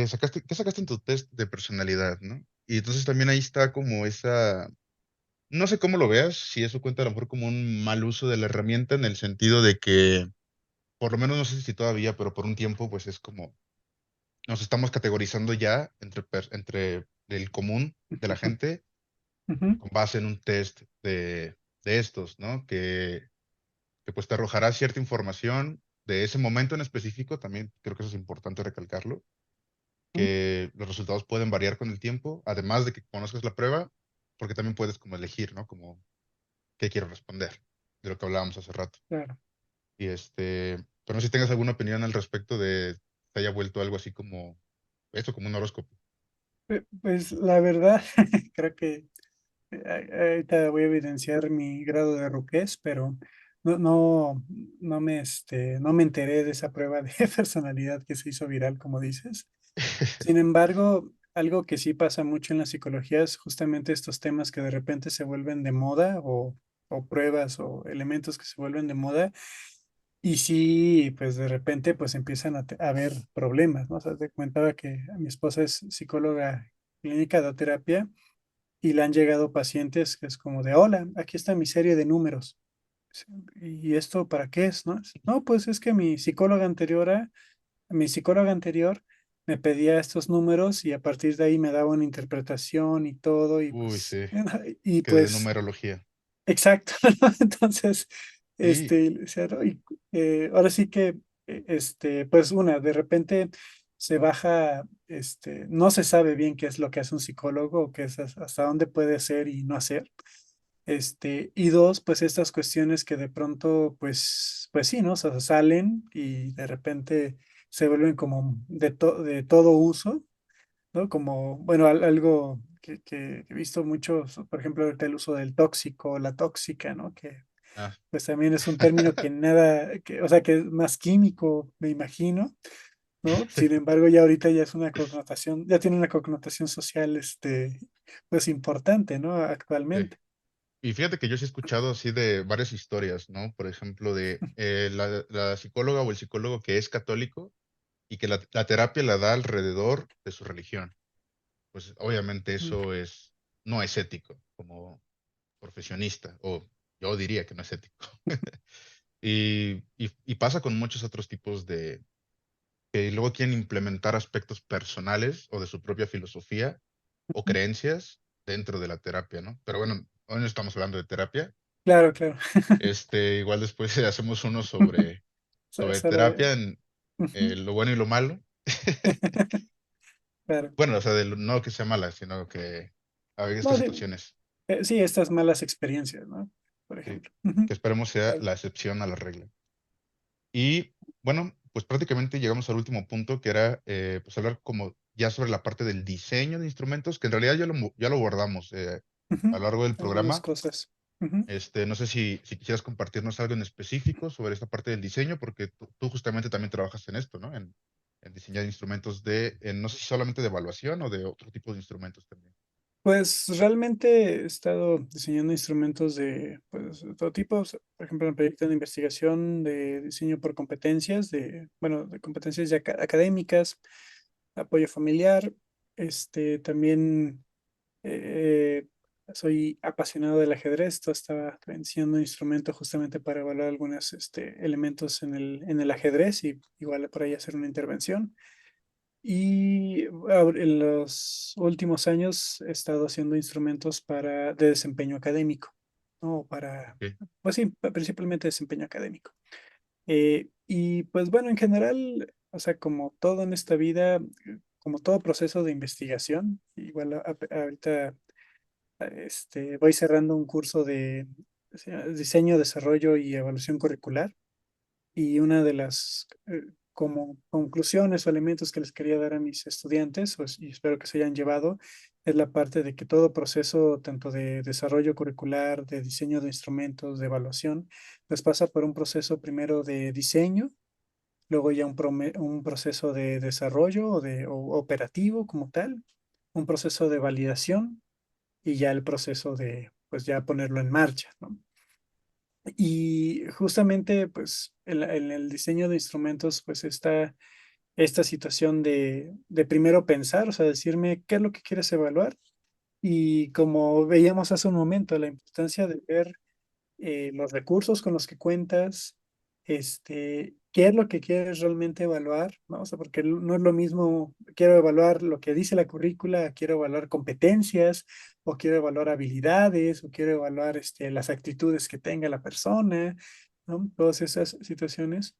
sacaste, qué sacaste en tu test de personalidad, ¿no? Y entonces también ahí está como esa, no sé cómo lo veas, si eso cuenta a lo mejor como un mal uso de la herramienta en el sentido de que, por lo menos no sé si todavía, pero por un tiempo, pues es como, nos estamos categorizando ya entre el común de la gente Ujú, con base en un test de estos, ¿no? Que pues te arrojará cierta información de ese momento en específico, también creo que eso es importante recalcarlo, ujú, que los resultados pueden variar con el tiempo, además de que conozcas la prueba, porque también puedes como elegir, ¿no? Como qué quiero responder, de lo que hablábamos hace rato. claro. Y pero no sé si tengas alguna opinión al respecto de que haya vuelto algo así como esto, como un horóscopo. Pues la verdad, creo que ahorita voy a evidenciar mi grado de ruquez, pero no, no, no me enteré de esa prueba de personalidad que se hizo viral, como dices. Sin embargo, algo que sí pasa mucho en la psicología es justamente estos temas que de repente se vuelven de moda o pruebas o elementos que se vuelven de moda y sí, pues de repente pues empiezan a haber problemas, ¿no? O sea, te comentaba que mi esposa es psicóloga clínica, da terapia y le han llegado pacientes que es como de, hola, aquí está mi serie de números. Sí, ¿y esto para qué es, no? No, pues es que mi psicóloga anterior me pedía estos números y a partir de ahí me daba una interpretación y todo y Uy, pues, sí, y que de pues numerología. exacto, ¿no? Entonces, Sí, o sea, ¿no? Ahora sí que, pues de repente se baja, no se sabe bien qué es lo que hace un psicólogo o qué es hasta dónde puede hacer y no hacer. Y dos, pues estas cuestiones que de pronto, pues sí, ¿no? O sea, salen y de repente se vuelven como de todo uso, ¿no? Como, bueno, algo que he visto mucho, por ejemplo, ahorita el uso del tóxico, la tóxica, ¿no? Que Ah, pues también es un término que nada, o sea, que es más químico, me imagino, ¿no? Sin embargo, ya ahorita ya es una connotación, ya tiene una connotación social, pues importante, ¿no? sí. Actualmente. Y fíjate que yo sí he escuchado así de varias historias, ¿no? Por ejemplo, de la psicóloga o el psicólogo que es católico y que la terapia la da alrededor de su religión. Pues obviamente Mm. eso no es ético como profesionista, o yo diría que no es ético. Y pasa con muchos otros tipos que luego quieren implementar aspectos personales o de su propia filosofía o creencias dentro de la terapia, ¿no? Pero bueno, hoy no estamos hablando de terapia. Claro, claro. Igual después hacemos uno sobre Solo, terapia en ujú. lo bueno y lo malo. Claro. Bueno, o sea, no que sea mala, sino que hay No, estas sí, situaciones. sí, estas malas experiencias, ¿no? Por Sí, ejemplo. Ujú. que esperemos sea Claro. la excepción a la regla. Y bueno, pues prácticamente llegamos al último punto, que era pues hablar como ya sobre la parte del diseño de instrumentos, que en realidad ya lo abordamos a Ujú. lo largo del Algunas programa. cosas. Ujú. No sé si quisieras compartirnos algo en específico sobre esta parte del diseño, porque tú justamente también trabajas en esto, ¿no? En diseñar instrumentos no sé si solamente de evaluación o de otro tipo de instrumentos también. Pues realmente he estado diseñando instrumentos de pues, de todo tipo, o sea, por ejemplo, en proyectos de investigación de diseño por competencias, bueno, de competencias ya académicas, apoyo familiar, también eh, soy apasionado del ajedrez, estaba diseñando un instrumento justamente para evaluar algunos elementos en el ajedrez y igual por ahí hacer una intervención. Y en los últimos años he estado haciendo instrumentos de desempeño académico, ¿no? Ok, Pues sí, principalmente desempeño académico. Y pues bueno, en general, o sea, como todo en esta vida, como todo proceso de investigación, igual ahorita voy cerrando un curso de diseño, desarrollo y evaluación curricular. Y una de las como conclusiones o elementos que les quería dar a mis estudiantes, pues, y espero que se hayan llevado, es la parte de que todo proceso, tanto de desarrollo curricular, de diseño de instrumentos, de evaluación, pues pasa por un proceso primero de diseño, luego ya un proceso de desarrollo o operativo como tal, un proceso de validación y ya el proceso de, pues ya ponerlo en marcha, ¿no? Y justamente, pues, en el diseño de instrumentos, pues, está esta situación de primero pensar, o sea, decirme qué es lo que quieres evaluar. Y como veíamos hace un momento, la importancia de ver los recursos con los que cuentas, qué es lo que quieres realmente evaluar, ¿no? O sea, porque no es lo mismo, quiero evaluar lo que dice la currícula, quiero evaluar competencias, o quiero evaluar habilidades, o quiero evaluar las actitudes que tenga la persona, ¿no? Todas esas situaciones.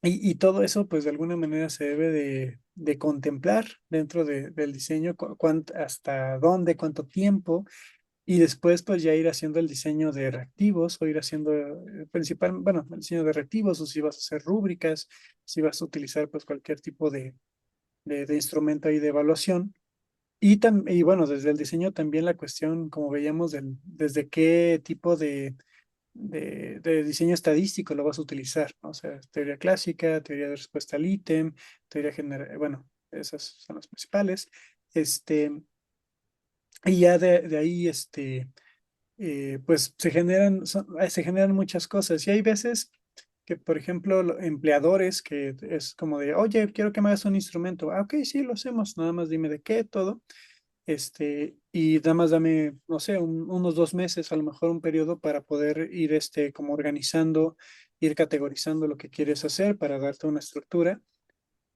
Y todo eso, pues de alguna manera se debe de contemplar dentro del diseño, hasta dónde, cuánto tiempo, y después, pues ya ir haciendo el diseño de reactivos o ir haciendo bueno, el diseño de reactivos o si vas a hacer rúbricas, si vas a utilizar pues cualquier tipo de instrumento ahí de evaluación. Y bueno, desde el diseño también la cuestión, como veíamos, desde qué tipo de diseño estadístico lo vas a utilizar, ¿no? O sea, teoría clásica, teoría de respuesta al ítem, teoría general, bueno, esas son las principales. Este, y ya de ahí, pues se generan muchas cosas. Y hay veces que, por ejemplo, empleadores que es como de, oye, quiero que me hagas un instrumento. Ah, ok, sí, lo hacemos, nada más dime de qué, todo. Y nada más dame, no sé, unos 2 meses, a lo mejor un periodo para poder ir, como organizando, ir categorizando lo que quieres hacer para darte una estructura.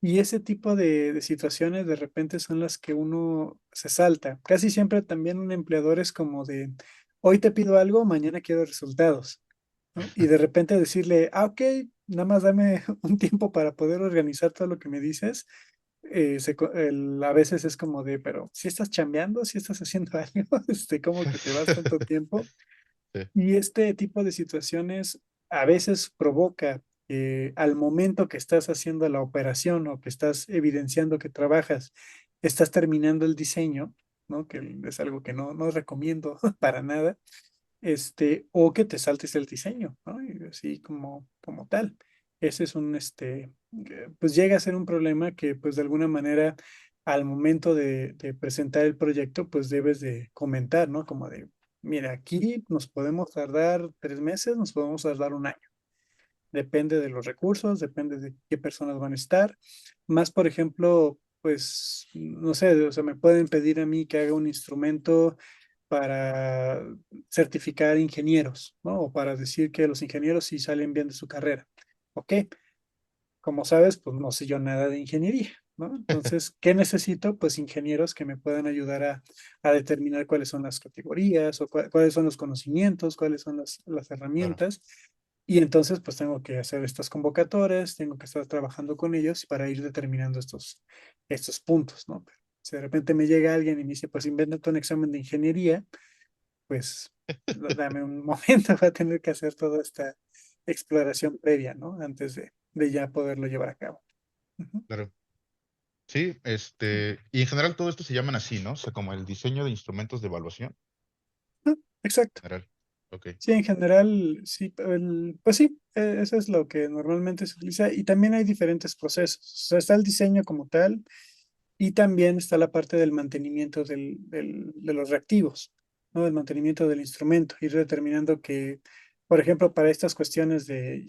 Y ese tipo de situaciones de repente son las que uno se salta. Casi siempre también un empleador es como de, hoy te pido algo, mañana quiero resultados, ¿no? Y de repente decirle, ah, ok, nada más dame un tiempo para poder organizar todo lo que me dices. A veces es como de, pero si estás chambeando, si estás haciendo algo, como que te vas tanto tiempo. sí, Y este tipo de situaciones a veces provoca al momento que estás haciendo la operación o que estás evidenciando que trabajas, estás terminando el diseño, ¿no? Que es algo que no recomiendo para nada, o que te saltes el diseño, ¿no? Y así como tal. Ese es pues llega a ser un problema que pues de alguna manera al momento de presentar el proyecto pues debes de comentar, ¿no? Como de, mira, aquí nos podemos tardar 3 meses, nos podemos tardar un año. Depende de los recursos, depende de qué personas van a estar. Más, por ejemplo, pues, no sé, o sea, me pueden pedir a mí que haga un instrumento para certificar ingenieros, ¿no? O para decir que los ingenieros sí salen bien de su carrera. Ok, como sabes, pues no sé yo nada de ingeniería, ¿no? Entonces, ¿qué necesito? Pues ingenieros que me puedan ayudar a determinar cuáles son las categorías o cuáles son los conocimientos, cuáles son las Claro, herramientas. Y entonces, pues tengo que hacer estas convocatorias, tengo que estar trabajando con ellos para ir determinando estos puntos, ¿no? Pero si de repente me llega alguien y me dice, pues invéntate un examen de ingeniería, pues dame un momento, va a tener que hacer toda esta exploración previa, ¿no? Antes de ya poderlo llevar a cabo. Ujú. claro. Sí, y en general todo esto se llaman así, ¿no? O sea, como el diseño de instrumentos de evaluación. Ah, exacto. En general. Ok, Sí, en general, sí, pues sí, eso es lo que normalmente se utiliza y también hay diferentes procesos. O sea, está el diseño como tal, y también está la parte del mantenimiento de los reactivos, ¿no? Del mantenimiento del instrumento, ir determinando que, por ejemplo, para estas cuestiones de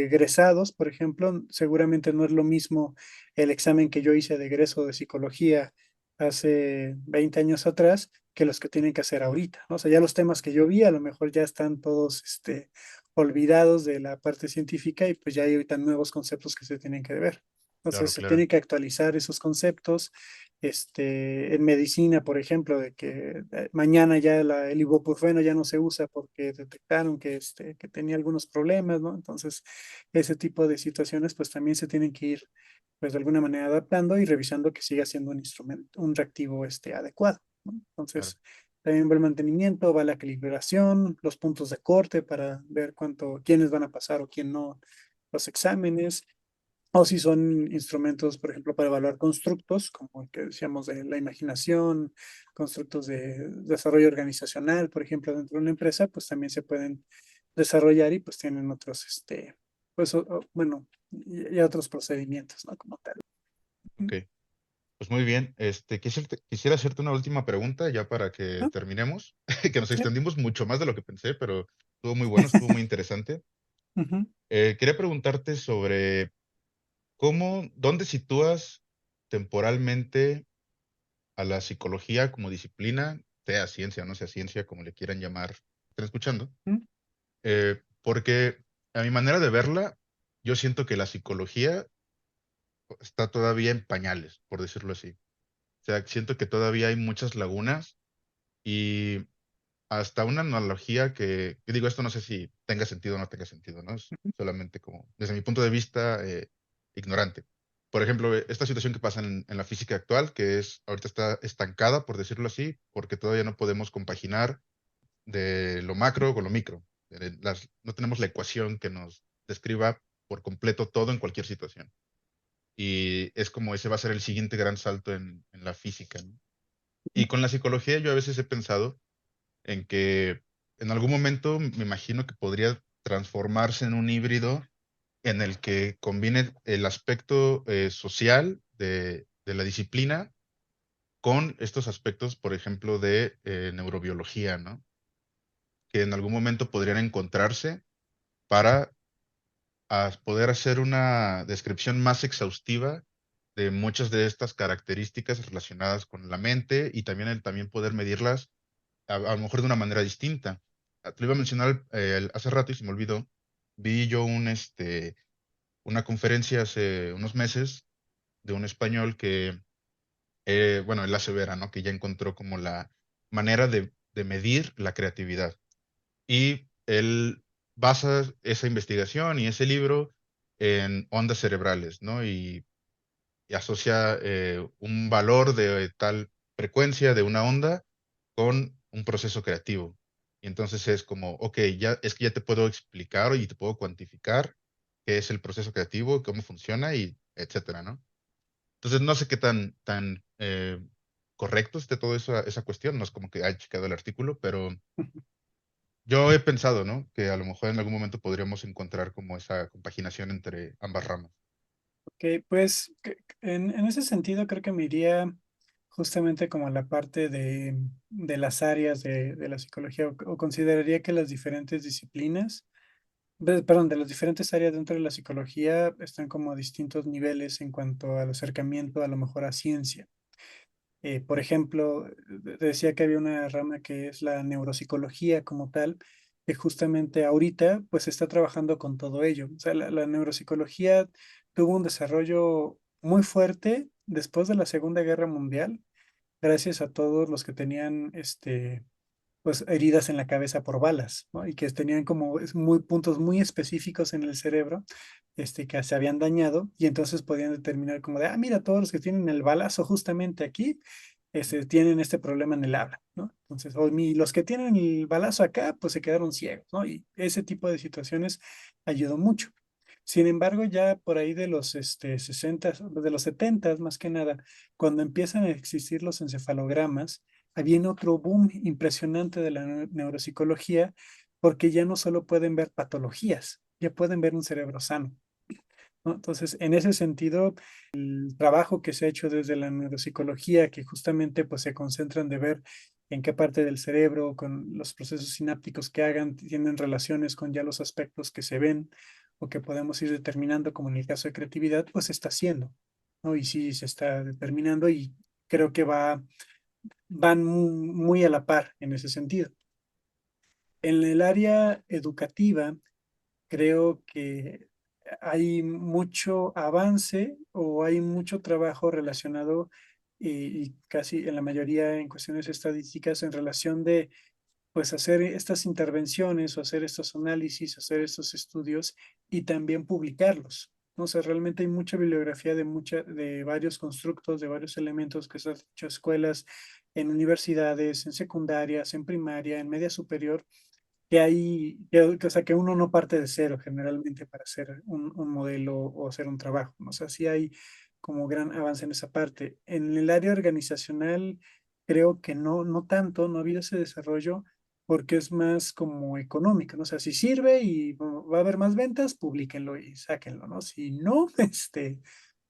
egresados, por ejemplo, seguramente no es lo mismo el examen que yo hice de egreso de psicología hace 20 años atrás que los que tienen que hacer ahorita, ¿no? O sea, ya los temas que yo vi a lo mejor ya están todos, olvidados de la parte científica y pues ya hay ahorita nuevos conceptos que se tienen que ver. Entonces claro, se claro, tiene que actualizar esos conceptos. En medicina, por ejemplo, de que mañana ya el ibuprofeno ya no se usa porque detectaron que tenía algunos problemas, ¿no? Entonces, ese tipo de situaciones, pues también se tienen que ir, pues de alguna manera adaptando y revisando que siga siendo un instrumento, un reactivo, adecuado, ¿no? claro, Entonces, también va el mantenimiento, va la calibración, los puntos de corte para ver quiénes van a pasar o quién no los exámenes, o si son instrumentos, por ejemplo, para evaluar constructos, como el que decíamos de la imaginación, constructos de desarrollo organizacional, por ejemplo, dentro de una empresa, pues también se pueden desarrollar y pues tienen otros, pues, bueno, y otros procedimientos, ¿no? Como tal. ok. Pues muy bien. Quisiera hacerte una última pregunta ya para que ¿No? terminemos, que nos Sí. extendimos mucho más de lo que pensé, pero estuvo muy bueno, estuvo muy interesante. Ujú, Quería preguntarte sobre dónde sitúas temporalmente a la psicología como disciplina, sea ciencia o no sea ciencia, como le quieran llamar, estén escuchando. ujú, Porque a mi manera de verla, yo siento que la psicología está todavía en pañales, por decirlo así. O sea, siento que todavía hay muchas lagunas y hasta una analogía que digo, esto no sé si tenga sentido o no tenga sentido, ¿no? Es solamente como, desde mi punto de vista, ignorante. Por ejemplo, esta situación que pasa en la física actual, que ahorita está estancada, por decirlo así, porque todavía no podemos compaginar de lo macro con lo micro. No tenemos la ecuación que nos describa por completo todo en cualquier situación. Y es como ese va a ser el siguiente gran salto en la física, ¿no? ujú, Y con la psicología yo a veces he pensado en que en algún momento me imagino que podría transformarse en un híbrido en el que combine el aspecto social de la disciplina con estos aspectos, por ejemplo, de neurobiología, ¿no? Que en algún momento podrían encontrarse para poder hacer una descripción más exhaustiva de muchas de estas características relacionadas con la mente y también también poder medirlas a lo mejor de una manera distinta. Te lo iba a mencionar hace rato y se me olvidó. Vi yo una conferencia hace unos meses de un español que, bueno, él asevera, ¿no? Que ya encontró como la manera de medir la creatividad. Y él basa esa investigación y ese libro en ondas cerebrales, ¿no? Y asocia un valor de tal frecuencia de una onda con un proceso creativo. Y entonces es como, ok, es que ya te puedo explicar y te puedo cuantificar qué es el proceso creativo, cómo funciona y etcétera, ¿no? Entonces no sé qué tan correcto esté toda esa cuestión, no es como que haya checado el artículo, pero yo he pensado, ¿no? Que a lo mejor en algún momento podríamos encontrar como esa compaginación entre ambas ramas. Ok, pues en ese sentido creo que me iría justamente como a la parte de las áreas de la psicología o consideraría que las diferentes disciplinas, perdón, de las diferentes áreas dentro de la psicología están como a distintos niveles en cuanto al acercamiento a lo mejor a ciencia. Por ejemplo, decía que había una rama que es la neuropsicología como tal, que justamente ahorita pues está trabajando con todo ello. O sea, la neuropsicología tuvo un desarrollo muy fuerte después de la Segunda Guerra Mundial, gracias a todos los que tenían pues heridas en la cabeza por balas, ¿no? Y que tenían como puntos muy específicos en el cerebro, que se habían dañado y entonces podían determinar como de, ah, mira, todos los que tienen el balazo justamente aquí, tienen este problema en el habla, ¿no? Entonces, los que tienen el balazo acá, pues se quedaron ciegos, ¿no? Y ese tipo de situaciones ayudó mucho. Sin embargo, ya por ahí de los 60, de los 70 más que nada, cuando empiezan a existir los encefalogramas, viene otro boom impresionante de la neuropsicología, porque ya no solo pueden ver patologías, ya pueden ver un cerebro sano, ¿no? Entonces, en ese sentido, el trabajo que se ha hecho desde la neuropsicología, que justamente pues se concentran de ver en qué parte del cerebro, con los procesos sinápticos que hagan, tienen relaciones con ya los aspectos que se ven o que podemos ir determinando, como en el caso de creatividad, pues se está haciendo, ¿no? Y sí se está determinando y creo que van muy a la par en ese sentido. En el área educativa, creo que hay mucho avance o hay mucho trabajo relacionado y casi en la mayoría en cuestiones estadísticas en relación de pues hacer estas intervenciones o hacer estos análisis, hacer estos estudios y también publicarlos, ¿no? O sea, realmente hay mucha bibliografía de varios constructos, de varios elementos que se han hecho escuelas, en universidades, en secundarias, en primaria, en media superior, o sea, que uno no parte de cero generalmente para hacer un modelo o hacer un trabajo, ¿no? O sea, sí hay como gran avance en esa parte. En el área organizacional, creo que no tanto, no ha habido ese desarrollo porque es más como económico, ¿no? O sea, si sirve y va a haber más ventas, publíquenlo y sáquenlo, ¿no? Si no,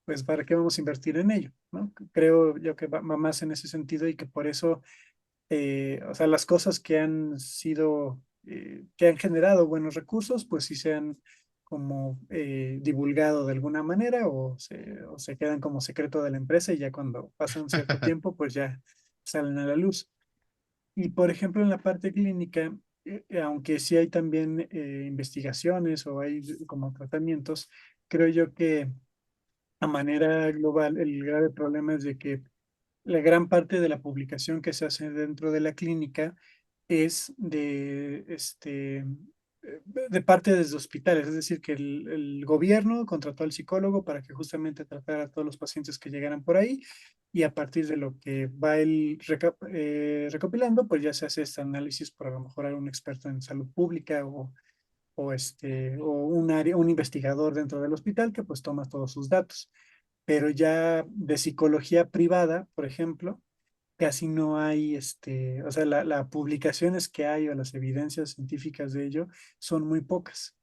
pues ¿para qué vamos a invertir en ello? ¿No? Creo yo que va más en ese sentido y que por eso o sea, las cosas que han sido, que han generado buenos recursos, pues sí se han como divulgado de alguna manera o se quedan como secreto de la empresa y ya cuando pasa un cierto tiempo, pues ya salen a la luz. Y por ejemplo, en la parte clínica, aunque sí hay también investigaciones o hay como tratamientos, creo yo que a manera global el grave problema es de que la gran parte de la publicación que se hace dentro de la clínica es de parte desde hospitales, es decir, que el gobierno contrató al psicólogo para que justamente tratara a todos los pacientes que llegaran por ahí y a partir de lo que va él recopilando, pues ya se hace este análisis por a lo mejor algún experto en salud pública o un investigador dentro del hospital que pues toma todos sus datos. Pero ya de psicología privada, por ejemplo, casi no hay, o sea, las publicaciones que hay o las evidencias científicas de ello son muy pocas,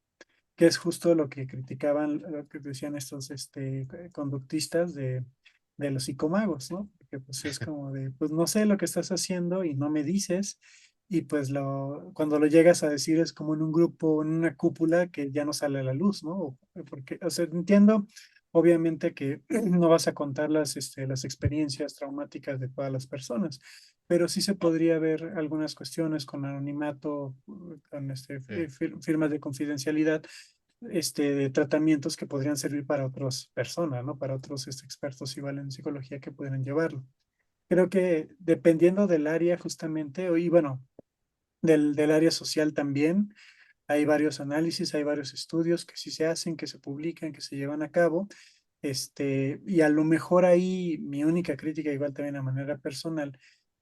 que es justo lo que criticaban, lo que decían estos conductistas de los psicomagos, ¿no? Porque pues es como de, pues no sé lo que estás haciendo y no me dices, y pues cuando lo llegas a decir es como en un grupo, en una cúpula que ya no sale a la luz, ¿no? Porque, o sea, entiendo obviamente que no vas a contar las experiencias traumáticas de todas las personas, pero sí se podría ver algunas cuestiones con anonimato, con Sí. firmas de confidencialidad, de tratamientos que podrían servir para otras personas, ¿no? Para otros expertos igual en psicología que pudieran llevarlo. Creo que dependiendo del área justamente, y bueno, del área social también, hay varios análisis, hay varios estudios que sí se hacen, que se publican, que se llevan a cabo. Y a lo mejor ahí mi única crítica, igual también a manera personal,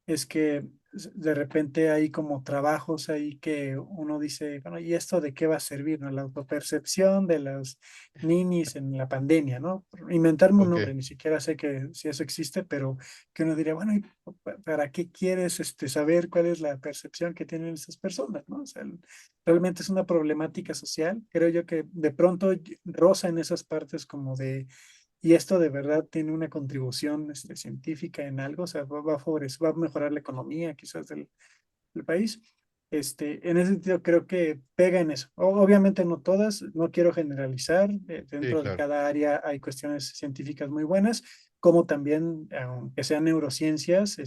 es que de repente hay como trabajos ahí que uno dice, bueno, ¿y esto de qué va a servir? ¿No? La autopercepción de las ninis en la pandemia, ¿no? Por inventarme un Ok, nombre, ni siquiera sé que si eso existe, pero que uno diría, bueno, ¿y para qué quieres saber cuál es la percepción que tienen esas personas, ¿no? O sea, realmente es una problemática social. Creo yo que de pronto roza en esas partes como de y esto de verdad tiene una contribución científica en algo, o sea, va a favorecer, va a mejorar la economía quizás del país. En ese sentido, creo que pega en eso. Obviamente no todas, no quiero generalizar, sí, dentro de claro, cada área hay cuestiones científicas muy buenas, como también, aunque sean neurociencias,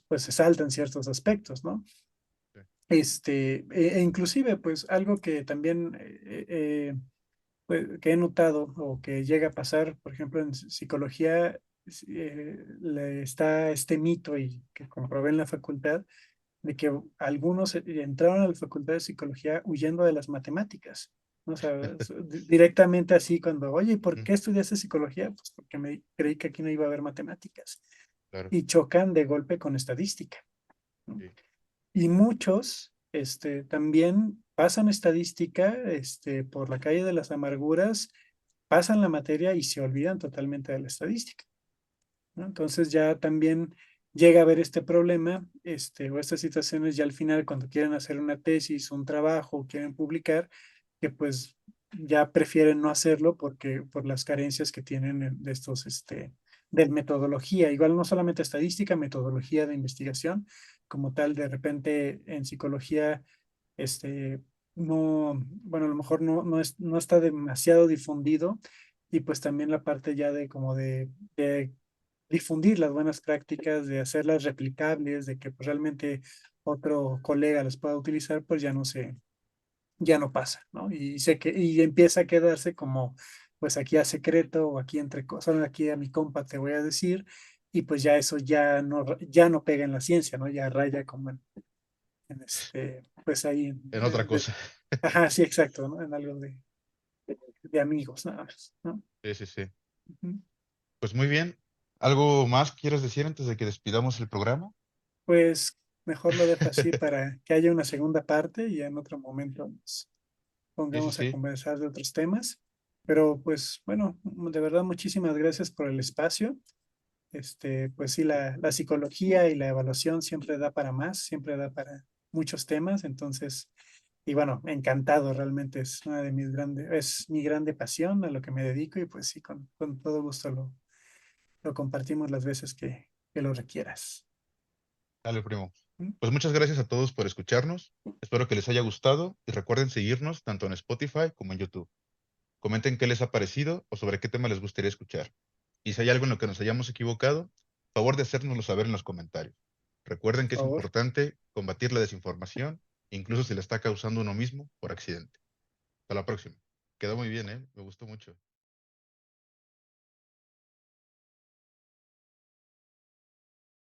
pues se saltan ciertos aspectos, ¿no? sí, Inclusive, pues algo que también pues, que he notado o que llega a pasar, por ejemplo, en psicología, está este mito y que comprobé en la facultad, de que algunos entraron a la facultad de psicología huyendo de las matemáticas. ¿No? O sea, directamente así cuando, oye, ¿y por mm, qué estudiaste psicología? Pues porque me creí que aquí no iba a haber matemáticas. claro, Y chocan de golpe con estadística. ¿No? sí. Y muchos también pasan estadística por la calle de las amarguras, pasan la materia y se olvidan totalmente de la estadística, ¿no? Entonces ya también llega a haber este problema, o estas situaciones ya al final cuando quieren hacer una tesis, un trabajo, quieren publicar, que pues ya prefieren no hacerlo porque por las carencias que tienen de de metodología, igual no solamente estadística, metodología de investigación, como tal, de repente en psicología, no, bueno, a lo mejor no está demasiado difundido y pues también la parte ya de como de difundir las buenas prácticas, de hacerlas replicables, de que pues, realmente otro colega las pueda utilizar, pues ya no pasa, ¿no? Y empieza a quedarse como, pues aquí a secreto o aquí entre cosas, aquí a mi compa te voy a decir, y pues ya eso ya no pega en la ciencia, ¿no? Ya raya como pues ahí, En otra cosa. ajá, sí, exacto, ¿no? En algo de amigos, nada más, ¿no? Sí, sí, sí. Ujú. Pues muy bien. ¿Algo más quieres decir antes de que despidamos el programa? Pues mejor lo dejo así para que haya una segunda parte y en otro momento nos Sí, sí, pongamos a sí. conversar de otros temas. Pero pues bueno, de verdad muchísimas gracias por el espacio. Pues sí, la psicología y la evaluación siempre da para más, siempre da para muchos temas. Entonces, y bueno, encantado, realmente es una de es mi grande pasión a lo que me dedico y pues sí, con todo gusto lo compartimos las veces que lo requieras. Dale, primo. ¿Mm? Pues muchas gracias a todos por escucharnos. Espero que les haya gustado y recuerden seguirnos tanto en Spotify como en YouTube. Comenten qué les ha parecido o sobre qué tema les gustaría escuchar. Y si hay algo en lo que nos hayamos equivocado, favor de hacérnoslo saber en los comentarios. Recuerden Por que es favor. importante combatir la desinformación, incluso si la está causando uno mismo por accidente. Hasta la próxima. Quedó muy bien, ¿eh? Me gustó mucho.